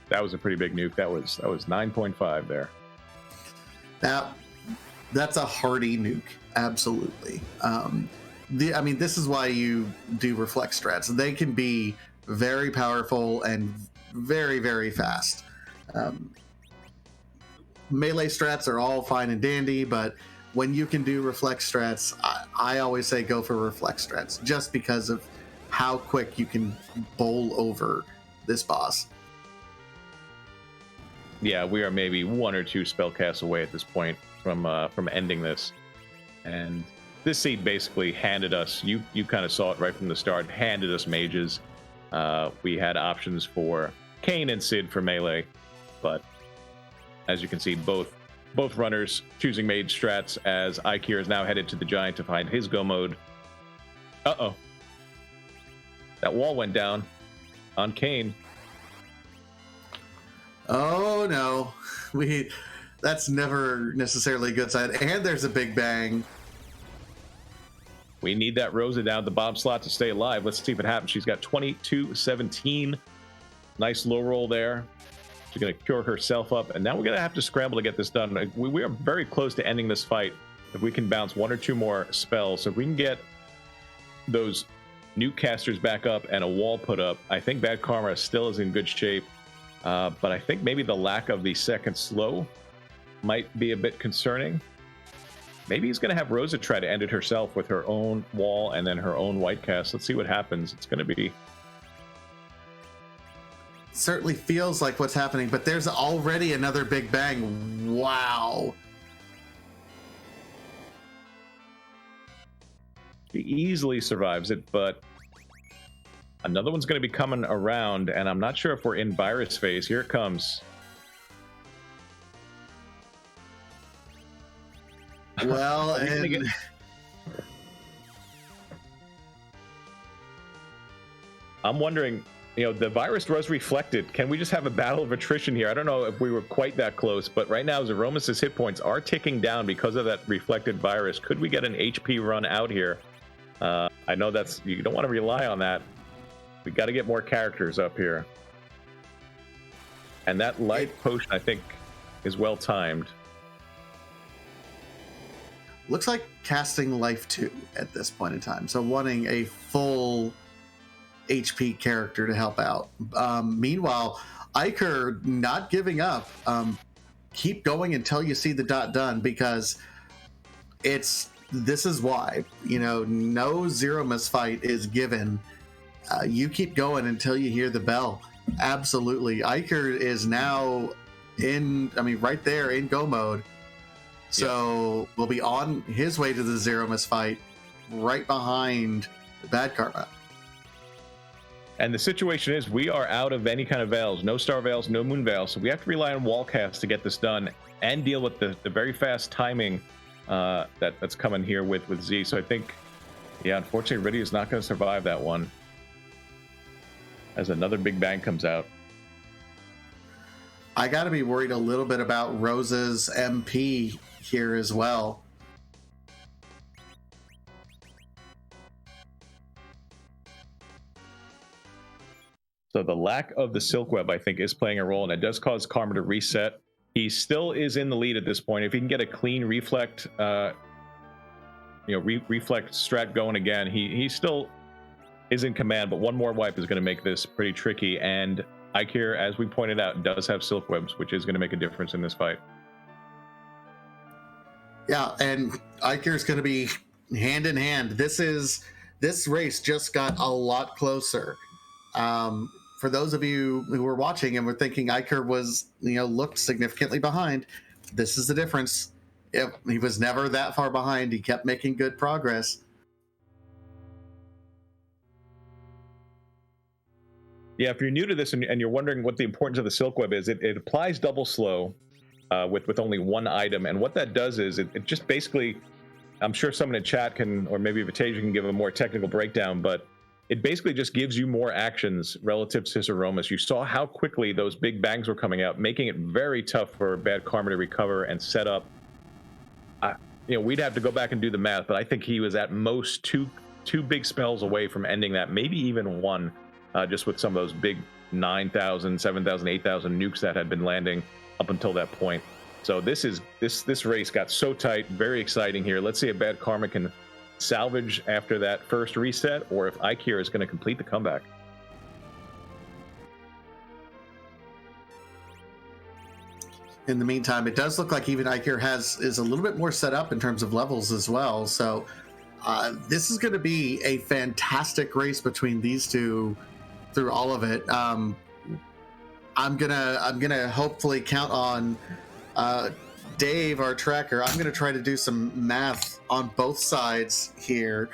That was a pretty big nuke. That was 9.5 there. That's a hardy nuke, absolutely. This is why you do reflect strats. They can be very powerful and very, very fast. Melee strats are all fine and dandy, but when you can do reflect strats, I always say go for reflect strats, just because of how quick you can bowl over this boss. Yeah, we are maybe 1 or 2 spell casts away at this point from ending this. And this seed basically handed us, you kind of saw it right from the start, handed us mages. We had options for Kane and Sid for melee, but as you can see, both runners choosing mage strats, as Eykir is now headed to the giant to find his go mode. Uh-oh. That wall went down on Kane. Oh no, that's never necessarily a good sign. And there's a big bang. We need that Rosa down at the bottom slot to stay alive. Let's see if it happens. She's got 22-17. Nice low roll there. She's going to cure herself up, and now we're going to have to scramble to get this done. We are very close to ending this fight. If we can bounce 1 or 2 more spells, so if we can get those nuke casters back up and a wall put up, I think BadKarma still is in good shape. But I think maybe the lack of the second slow might be a bit concerning. Maybe he's going to have Rosa try to end it herself with her own wall and then her own white cast. Let's see what happens. It's going to be... Certainly feels like what's happening, but there's already another big bang. Wow. He easily survives it, but another one's going to be coming around, and I'm not sure if we're in virus phase. Here it comes. Well, Are we gonna and get- I'm wondering, you know, the virus was reflected. Can we just have a battle of attrition here? I don't know if we were quite that close, but right now Zeromus's hit points are ticking down because of that reflected virus. Could we get an HP run out here? I know you don't want to rely on that. We got to get more characters up here. And that life potion, I think, is well timed. looks like casting life 2 at this point in time. So wanting a full HP character to help out. Meanwhile, Eykir not giving up. Keep going until you see the dot done, because this is why, you know, no Zeromus fight is given. You keep going until you hear the bell. Absolutely. Eykir is now right there in go mode. So We'll be on his way to the Zeromus fight, right behind BadKarma. And the situation is we are out of any kind of veils, no star veils, no moon veils. So we have to rely on wall cast to get this done and deal with the very fast timing that's coming here with Z. So I think, yeah, unfortunately, Riddy is not going to survive that one as another big bang comes out. I got to be worried a little bit about Rose's MP here as well. So the lack of the Silk Web, I think, is playing a role, and it does cause Karma to reset. He still is in the lead at this point. If he can get a clean reflect, reflect strat going again, he still is in command, but one more wipe is going to make this pretty tricky. And Eykir, as we pointed out, does have Silk Webs, which is going to make a difference in this fight. Yeah, and Eykir is going to be hand in hand. This race just got a lot closer. For those of you who were watching and were thinking Eykir was, looked significantly behind, this is the difference. He was never that far behind. He kept making good progress. Yeah, if you're new to this and you're wondering what the importance of the Silk Web is, it applies double slow with only one item. And what that does is it just basically, I'm sure someone in chat can, or maybe Vitasia can give a more technical breakdown, but it basically just gives you more actions relative to Zeromus. You saw how quickly those big bangs were coming out, making it very tough for BadKarma to recover and set up. We'd have to go back and do the math, but I think he was at most two big spells away from ending that, maybe even one, just with some of those big 9,000, 7,000, 8,000 nukes that had been landing up until that point. So this race got so tight, very exciting here. Let's see if BadKarma can salvage after that first reset, or if Eykir is going to complete the comeback. In the meantime, it does look like even Eykir is a little bit more set up in terms of levels as well. So this is going to be a fantastic race between these two through all of it. I'm gonna hopefully count on Dave, our tracker. I'm gonna try to do some math on both sides here,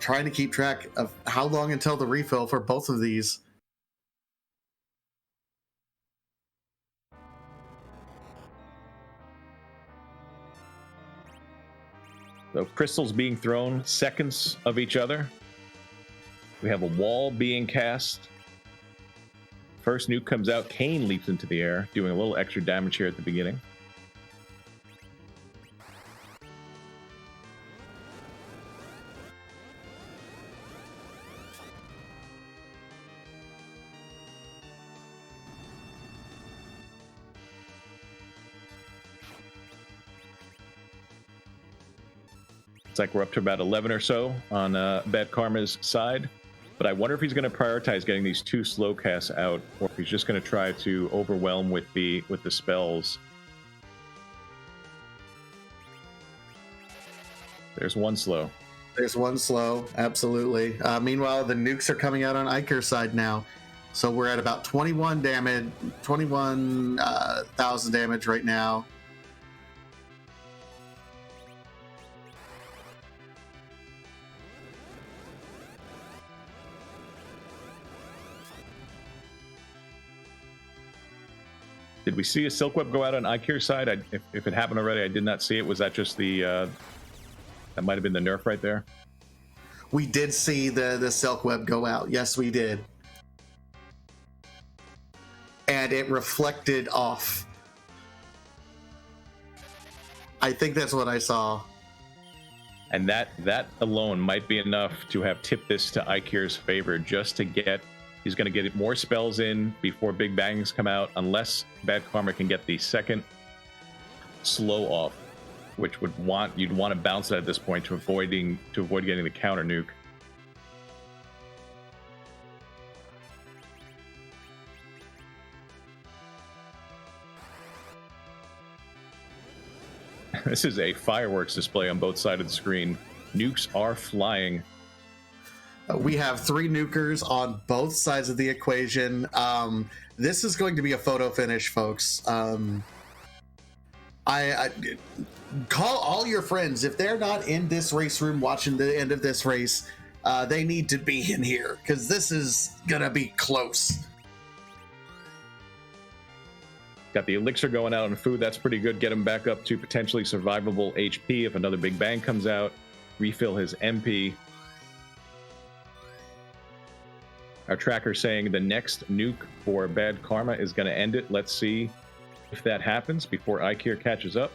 trying to keep track of how long until the refill for both of these. So crystals being thrown seconds of each other. We have a wall being cast. First nuke comes out. Kane leaps into the air, doing a little extra damage here at the beginning. It's like we're up to about 11 or so on BadKarma's side. But I wonder if he's going to prioritize getting these two slow casts out, or if he's just going to try to overwhelm with the spells. There's one slow. There's one slow, absolutely. Meanwhile, the nukes are coming out on Eykir's side now. So we're at about 21,000 damage right now. Did we see a Silk Web go out on Eykir's side? If it happened already, I did not see it. Was that just the That might have been the nerf right there. We did see the silk web go out. Yes, we did. And it reflected off. I think that's what I saw. And that alone might be enough to have tipped this to Eykir's favor, just to get, he's going to get more spells in before big bangs come out, unless BadKarma can get the second slow off, which you'd want to bounce it at this point to avoid getting the counter nuke. This is a fireworks display on both sides of the screen. Nukes are flying. We have 3 nukers on both sides of the equation. This is going to be a photo finish, folks. I call all your friends. If they're not in this race room watching the end of this race, they need to be in here, because this is going to be close. Got the elixir going out on food. That's pretty good. Get him back up to potentially survivable HP if another big bang comes out. Refill his MP. Our tracker saying the next nuke for BadKarma is going to end it. Let's see if that happens before Eykir catches up.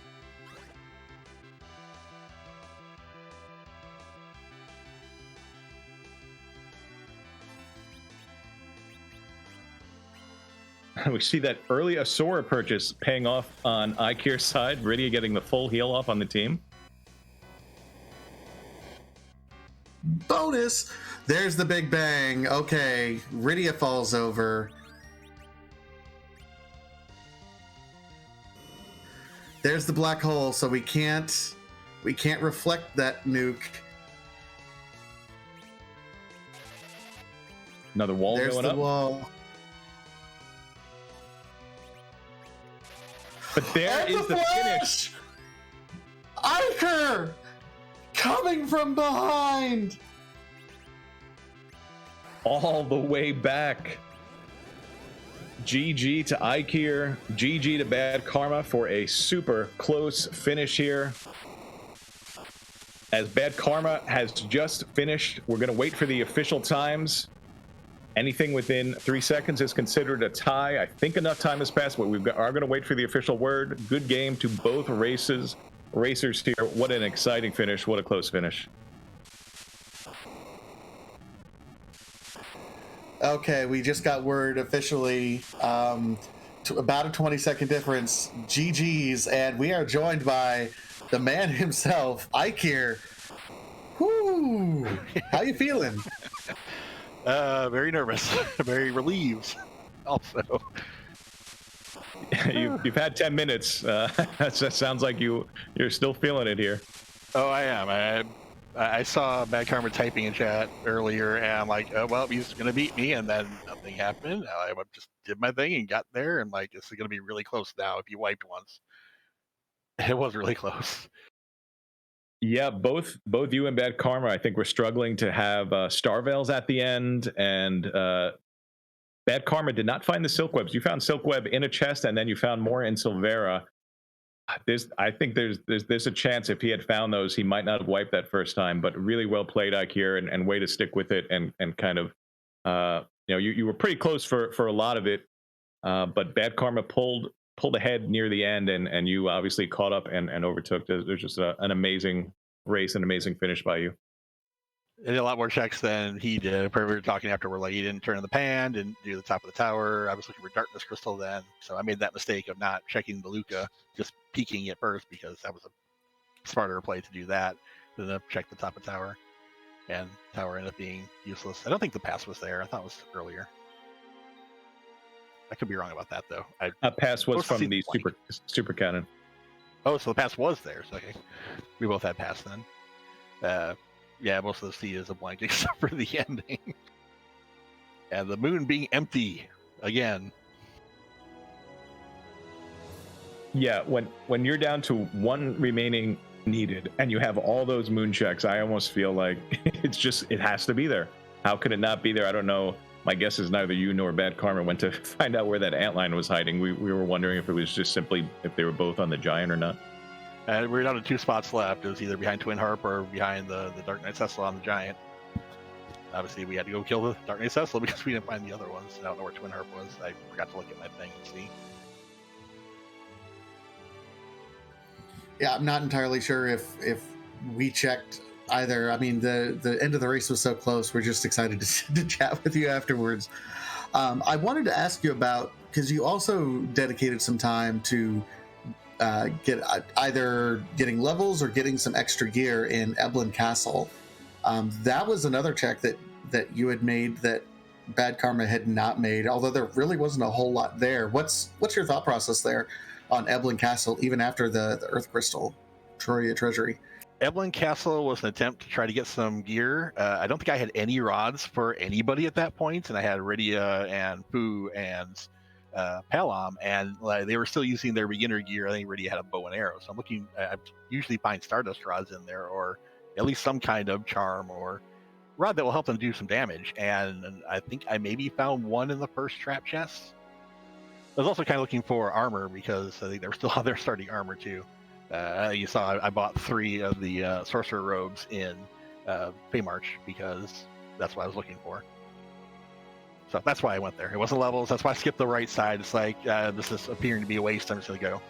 We see that early Asura purchase paying off on Eykir's side. Rydia getting the full heal off on the team. Bonus! There's the big bang. Okay, Rydia falls over. There's the black hole, so we can't reflect that nuke. Another wall There's going the up. Wall. But there is the finish. Eykir coming from behind. All the way back. GG to Eykir. GG to BadKarma for a super close finish here. As BadKarma has just finished, we're going to wait for the official times. Anything within 3 seconds is considered a tie. I think enough time has passed, but are going to wait for the official word. Good game to both racers here. What an exciting finish. What a close finish. Okay, we just got word officially. About a 20-second difference. GG's, and we are joined by the man himself, Eykir. Whoo! How you feeling? Very nervous, very relieved. Also, you've had 10 minutes. That sounds like you're still feeling it here. Oh, I am. I saw BadKarma typing in chat earlier, and I'm like, oh well, he's gonna beat me, and then nothing happened. I just did my thing and got there, and like, this is gonna be really close now. If you wiped once, it was really close. Yeah, both you and BadKarma, I think, we're struggling to have Starveils at the end, and BadKarma did not find the silk webs. You found silk web in a chest, and then you found more in Silvera. I think there's a chance if he had found those, he might not have wiped that first time. But really well played, Eykir, and way to stick with it, and kind of you were pretty close for a lot of it, but BadKarma pulled ahead near the end, and you obviously caught up and overtook. There's just an amazing race, an amazing finish by you. I did a lot more checks than he did. We were talking after, we're like, he didn't turn on the pan, didn't do the top of the tower. I was looking for darkness crystal then, so I made that mistake of not checking the Luca, just peeking it first, because that was a smarter play to do that than to check the top of tower. And tower ended up being useless. I don't think the pass was there. I thought it was earlier. I could be wrong about that though. Pass was from the super cannon. Oh, so the pass was there. So okay, we both had pass then. Yeah, most of the sea is a blank except for the ending. And the moon being empty again. Yeah, when you're down to one remaining needed and you have all those moon checks, I almost feel like it has to be there. How could it not be there? I don't know. My guess is neither you nor BadKarma went to find out where that antline was hiding. We were wondering if it was just simply if they were both on the giant or not. And we're down to 2 spots left. It was either behind Twin Harp or behind the Dark Knight Cecil on the Giant. Obviously, we had to go kill the Dark Knight Cecil because we didn't find the other ones. I don't know where Twin Harp was. I forgot to look at my thing and see. Yeah, I'm not entirely sure if we checked either. I mean, the end of the race was so close. We're just excited to chat with you afterwards. I wanted to ask you about, because you also dedicated some time to get either getting levels or getting some extra gear in Eblin Castle. That was another check that you had made that BadKarma had not made, although there really wasn't a whole lot there. What's your thought process there on Eblin Castle, even after the Earth Crystal Troya treasury? Eblin Castle was an attempt to try to get some gear. I don't think I had any rods for anybody at that point, and I had Rydia and Fu and Palam, and they were still using their beginner gear. I think Rydia had a bow and arrow, so I'm looking. I usually find Stardust rods in there, or at least some kind of charm or rod that will help them do some damage. And I think I maybe found one in the first trap chest. I was also kind of looking for armor because I think they were still on their starting armor too. You saw I bought 3 of the sorcerer robes in Feymarch because that's what I was looking for. So that's why I went there. It wasn't levels. That's why I skipped the right side. It's like this is appearing to be a waste. I'm just gonna go.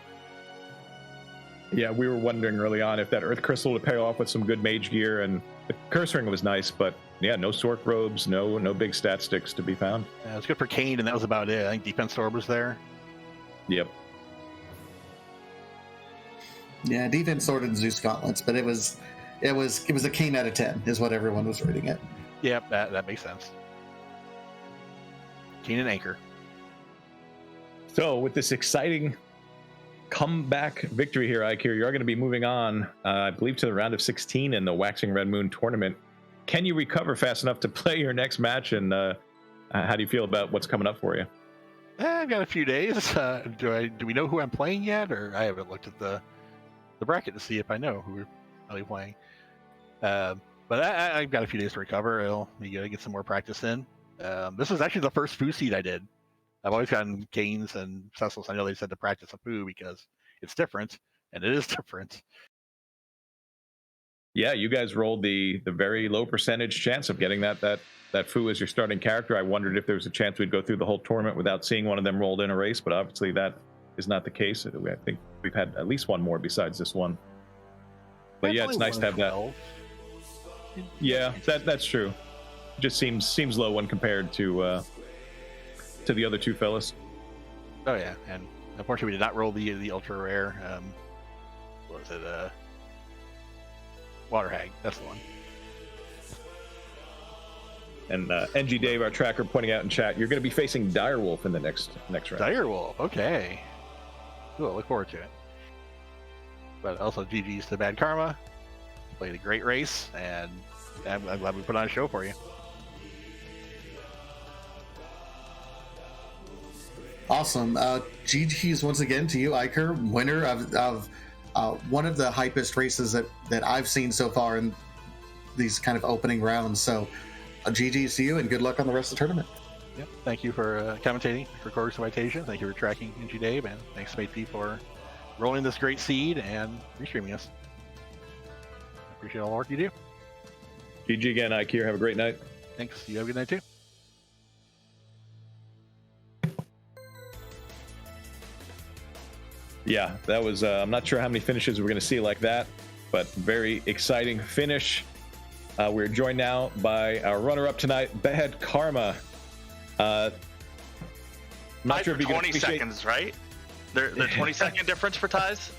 Yeah, we were wondering early on if that Earth Crystal would pay off with some good mage gear, and the Curse Ring was nice, but yeah, no Sork robes, no big stat sticks to be found. It was good for Kane, and that was about it. I think Defense Orb was there. Yep. Yeah, Defense Sword and Zeus Gauntlets, but it was a Kane out of 10 is what everyone was rating it. Yep, that makes sense. Kane and Anchor. So with this exciting comeback victory here, Eykir, you're going to be moving on, I believe, to the round of 16 in the Waxing Red Moon tournament. Can you recover fast enough to play your next match, and how do you feel about what's coming up for you? I've got a few days. Do we know who I'm playing yet, or I haven't looked at the bracket to see if I know who I'll be playing. But I've got a few days to recover. We gotta get some more practice in. This was actually the first Foo seed I did. I've always gotten Canes and Cecils. I know they said to practice a Foo because it's different, and it is different. Yeah, you guys rolled the very low percentage chance of getting that Foo as your starting character. I wondered if there was a chance we'd go through the whole tournament without seeing one of them rolled in a race, but obviously that is not the case. I think we've had at least one more besides this one. But yeah, it's nice to have that. Yeah, that's true. It just seems low when compared to the other 2 fellas. Oh yeah, and unfortunately we did not roll the ultra rare. What was it? Water Hag. That's the one. And NG Dave, our tracker, pointing out in chat, you're going to be facing Direwolf in the next round. Direwolf, okay. Cool, look forward to it. But also GG's to BadKarma. Played a great race, and I'm glad we put on a show for you. Awesome. GG's once again to you, Eykir, winner of one of the hypest races that I've seen so far in these kind of opening rounds. So GG's to you, and good luck on the rest of the tournament. Yep. Thank you for commentating for Corvus Citation. Thank you for tracking NG Dave, and thanks Matey for rolling this great seed and restreaming us. Appreciate all the work you do. GG again, Eykir. Have a great night. Thanks. You have a good night too. Yeah, that was, I'm not sure how many finishes we're going to see like that, but very exciting finish. We're joined now by our runner-up tonight, BadKarma. Not sure if you 20 seconds, right? They're 20-second difference for ties?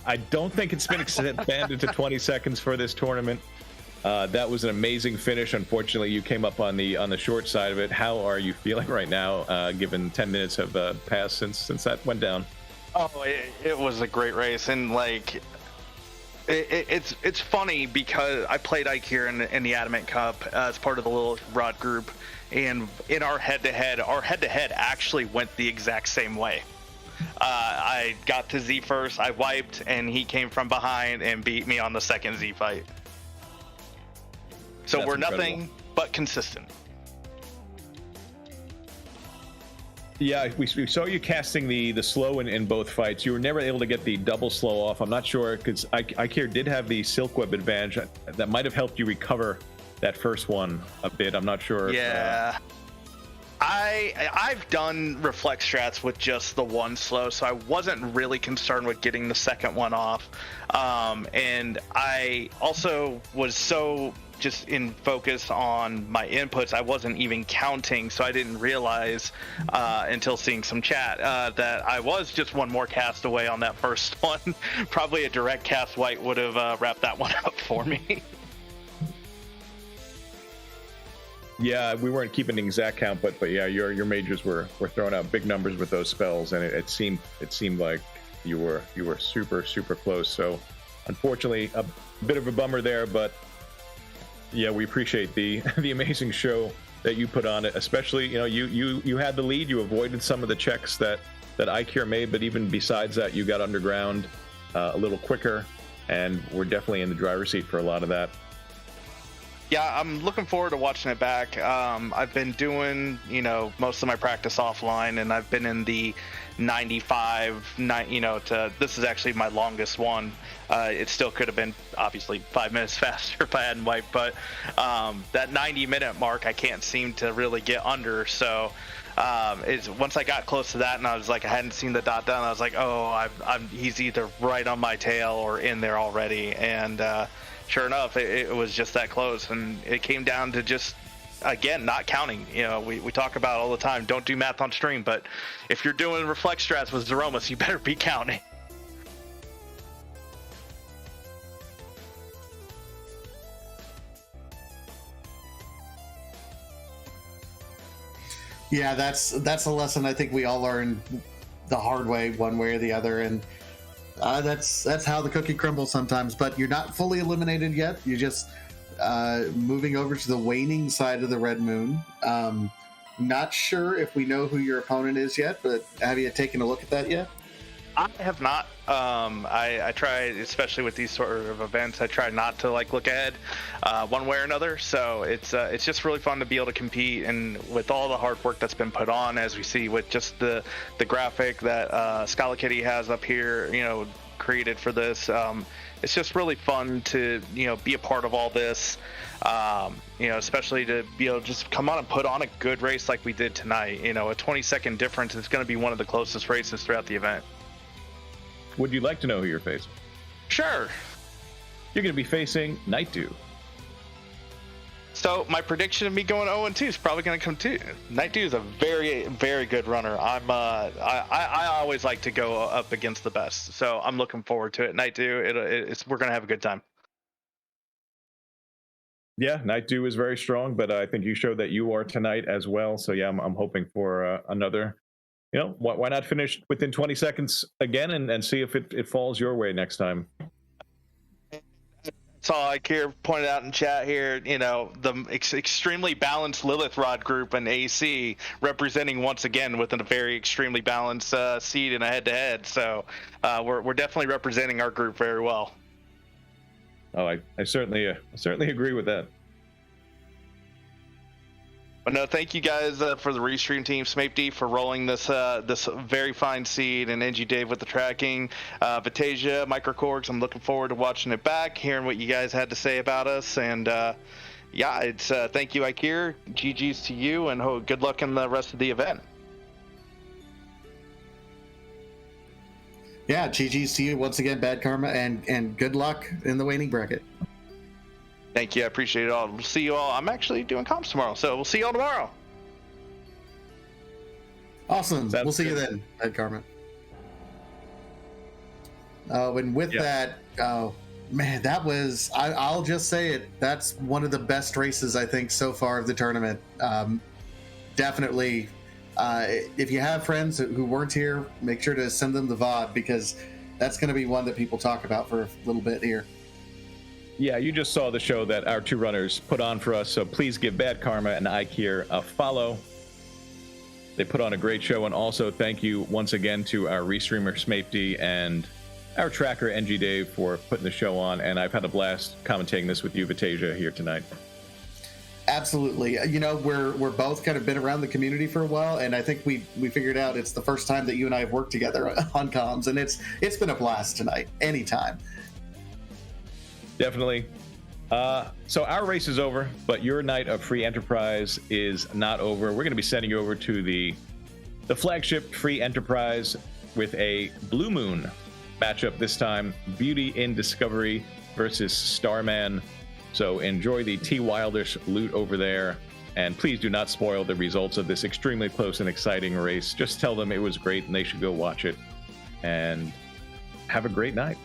I don't think it's been expanded to 20 seconds for this tournament. That was an amazing finish. Unfortunately, you came up on the short side of it. How are you feeling right now, given 10 minutes have passed since that went down? Oh, it was a great race, and like it's funny because I played Eykir in the Adamant Cup as part of the little rod group, and in our head-to-head actually went the exact same way. I got to Z first, I wiped, and he came from behind and beat me on the second Z fight. So we're incredible. Nothing but consistent. Yeah, we saw you casting the slow in both fights. You were never able to get the double slow off. I'm not sure, because Eykir did have the silk web advantage. That might have helped you recover that first one a bit. I'm not sure. Yeah. I've done reflex strats with just the one slow, so I wasn't really concerned with getting the second one off. And I also was so just in focus on my inputs, I wasn't even counting, so I didn't realize until seeing some chat that I was just one more cast away on that first one. Probably a direct cast white would have wrapped that one up for me. Yeah, we weren't keeping an exact count, but yeah, your mages were throwing out big numbers with those spells, and it seemed like you were super close. So unfortunately, a bit of a bummer there, but yeah, we appreciate the amazing show that you put on it. Especially, you had the lead, you avoided some of the checks that Eykir made, but even besides that, you got underground a little quicker, and we're definitely in the driver's seat for a lot of that. Yeah, I'm looking forward to watching it back. I've been doing, most of my practice offline, and I've been in the 95, this is actually my longest one. It still could have been obviously 5 minutes faster if I hadn't wiped, but that 90-minute mark I can't seem to really get under. So once I got close to that, and I was like, I hadn't seen the dot down, I was like, oh, he's either right on my tail or in there already, and sure enough, it was just that close, and it came down to just, again, not counting. We talk about all the time, don't do math on stream, but if you're doing reflex strats with Zeromus, you better be counting. Yeah, that's a lesson I think we all learn the hard way, one way or the other, and that's how the cookie crumbles sometimes. But you're not fully eliminated yet. You're just moving over to the waning side of the red moon. Not sure if we know who your opponent is yet, but have you taken a look at that yet? I have not. I try, especially with these sort of events, I try not to look ahead one way or another. So it's just really fun to be able to compete, and with all the hard work that's been put on, as we see with just the graphic that Scala Kitty has up here, created for this. It's just really fun to be a part of all this. Especially to be able to just come on and put on a good race like we did tonight. A 20-second difference is going to be one of the closest races throughout the event. Would you like to know who you're facing? Sure. You're going to be facing Night Dew. So my prediction of me going 0-2 is probably going to come true. Night Dew is a very, very good runner. I always like to go up against the best, so I'm looking forward to it. Night Dew, we're going to have a good time. Yeah, Night Dew is very strong, but I think you showed that you are tonight as well. So yeah, I'm hoping for another. Why not finish within 20 seconds again and see if it falls your way next time? That's all Eykir pointed out in chat here. The extremely balanced Lilith Rod group and AC representing once again within a very extremely balanced seed in a head-to-head. So we're definitely representing our group very well. Oh, I certainly agree with that. But no, thank you guys for the restream team, SmapeD for rolling this very fine seed, and NG Dave with the tracking, Vitasia, Microcorks. I'm looking forward to watching it back, hearing what you guys had to say about us, and yeah, it's thank you, Eykir. GG's to you, and good luck in the rest of the event. Yeah, GG's to you once again, BadKarma, and good luck in the waning bracket. Thank you. I appreciate it all. We'll see you all. I'm actually doing comps tomorrow, so we'll see you all tomorrow. Awesome. We'll see you then, BadKarma. Oh, and with that, oh man, that was, I'll just say it, that's one of the best races I think so far of the tournament. Definitely, if you have friends who weren't here, make sure to send them the VOD, because that's going to be one that people talk about for a little bit here. Yeah, you just saw the show that our two runners put on for us, so please give BadKarma and Eykir a follow. They put on a great show, and also thank you once again to our restreamer SmapeD and our tracker NG Dave for putting the show on, and I've had a blast commentating this with you, Vitasia, here tonight. Absolutely. You know, we're both kind of been around the community for a while, and I think we figured out it's the first time that you and I have worked together on comms, and it's been a blast tonight. Anytime. Definitely. So our race is over, but your night of free enterprise is not over. We're going to be sending you over to the flagship free enterprise with a Blue Moon matchup this time. Beauty in Discovery versus Starman. So enjoy the T Wildish loot over there, and please do not spoil the results of this extremely close and exciting race. Just tell them it was great and they should go watch it, and have a great night.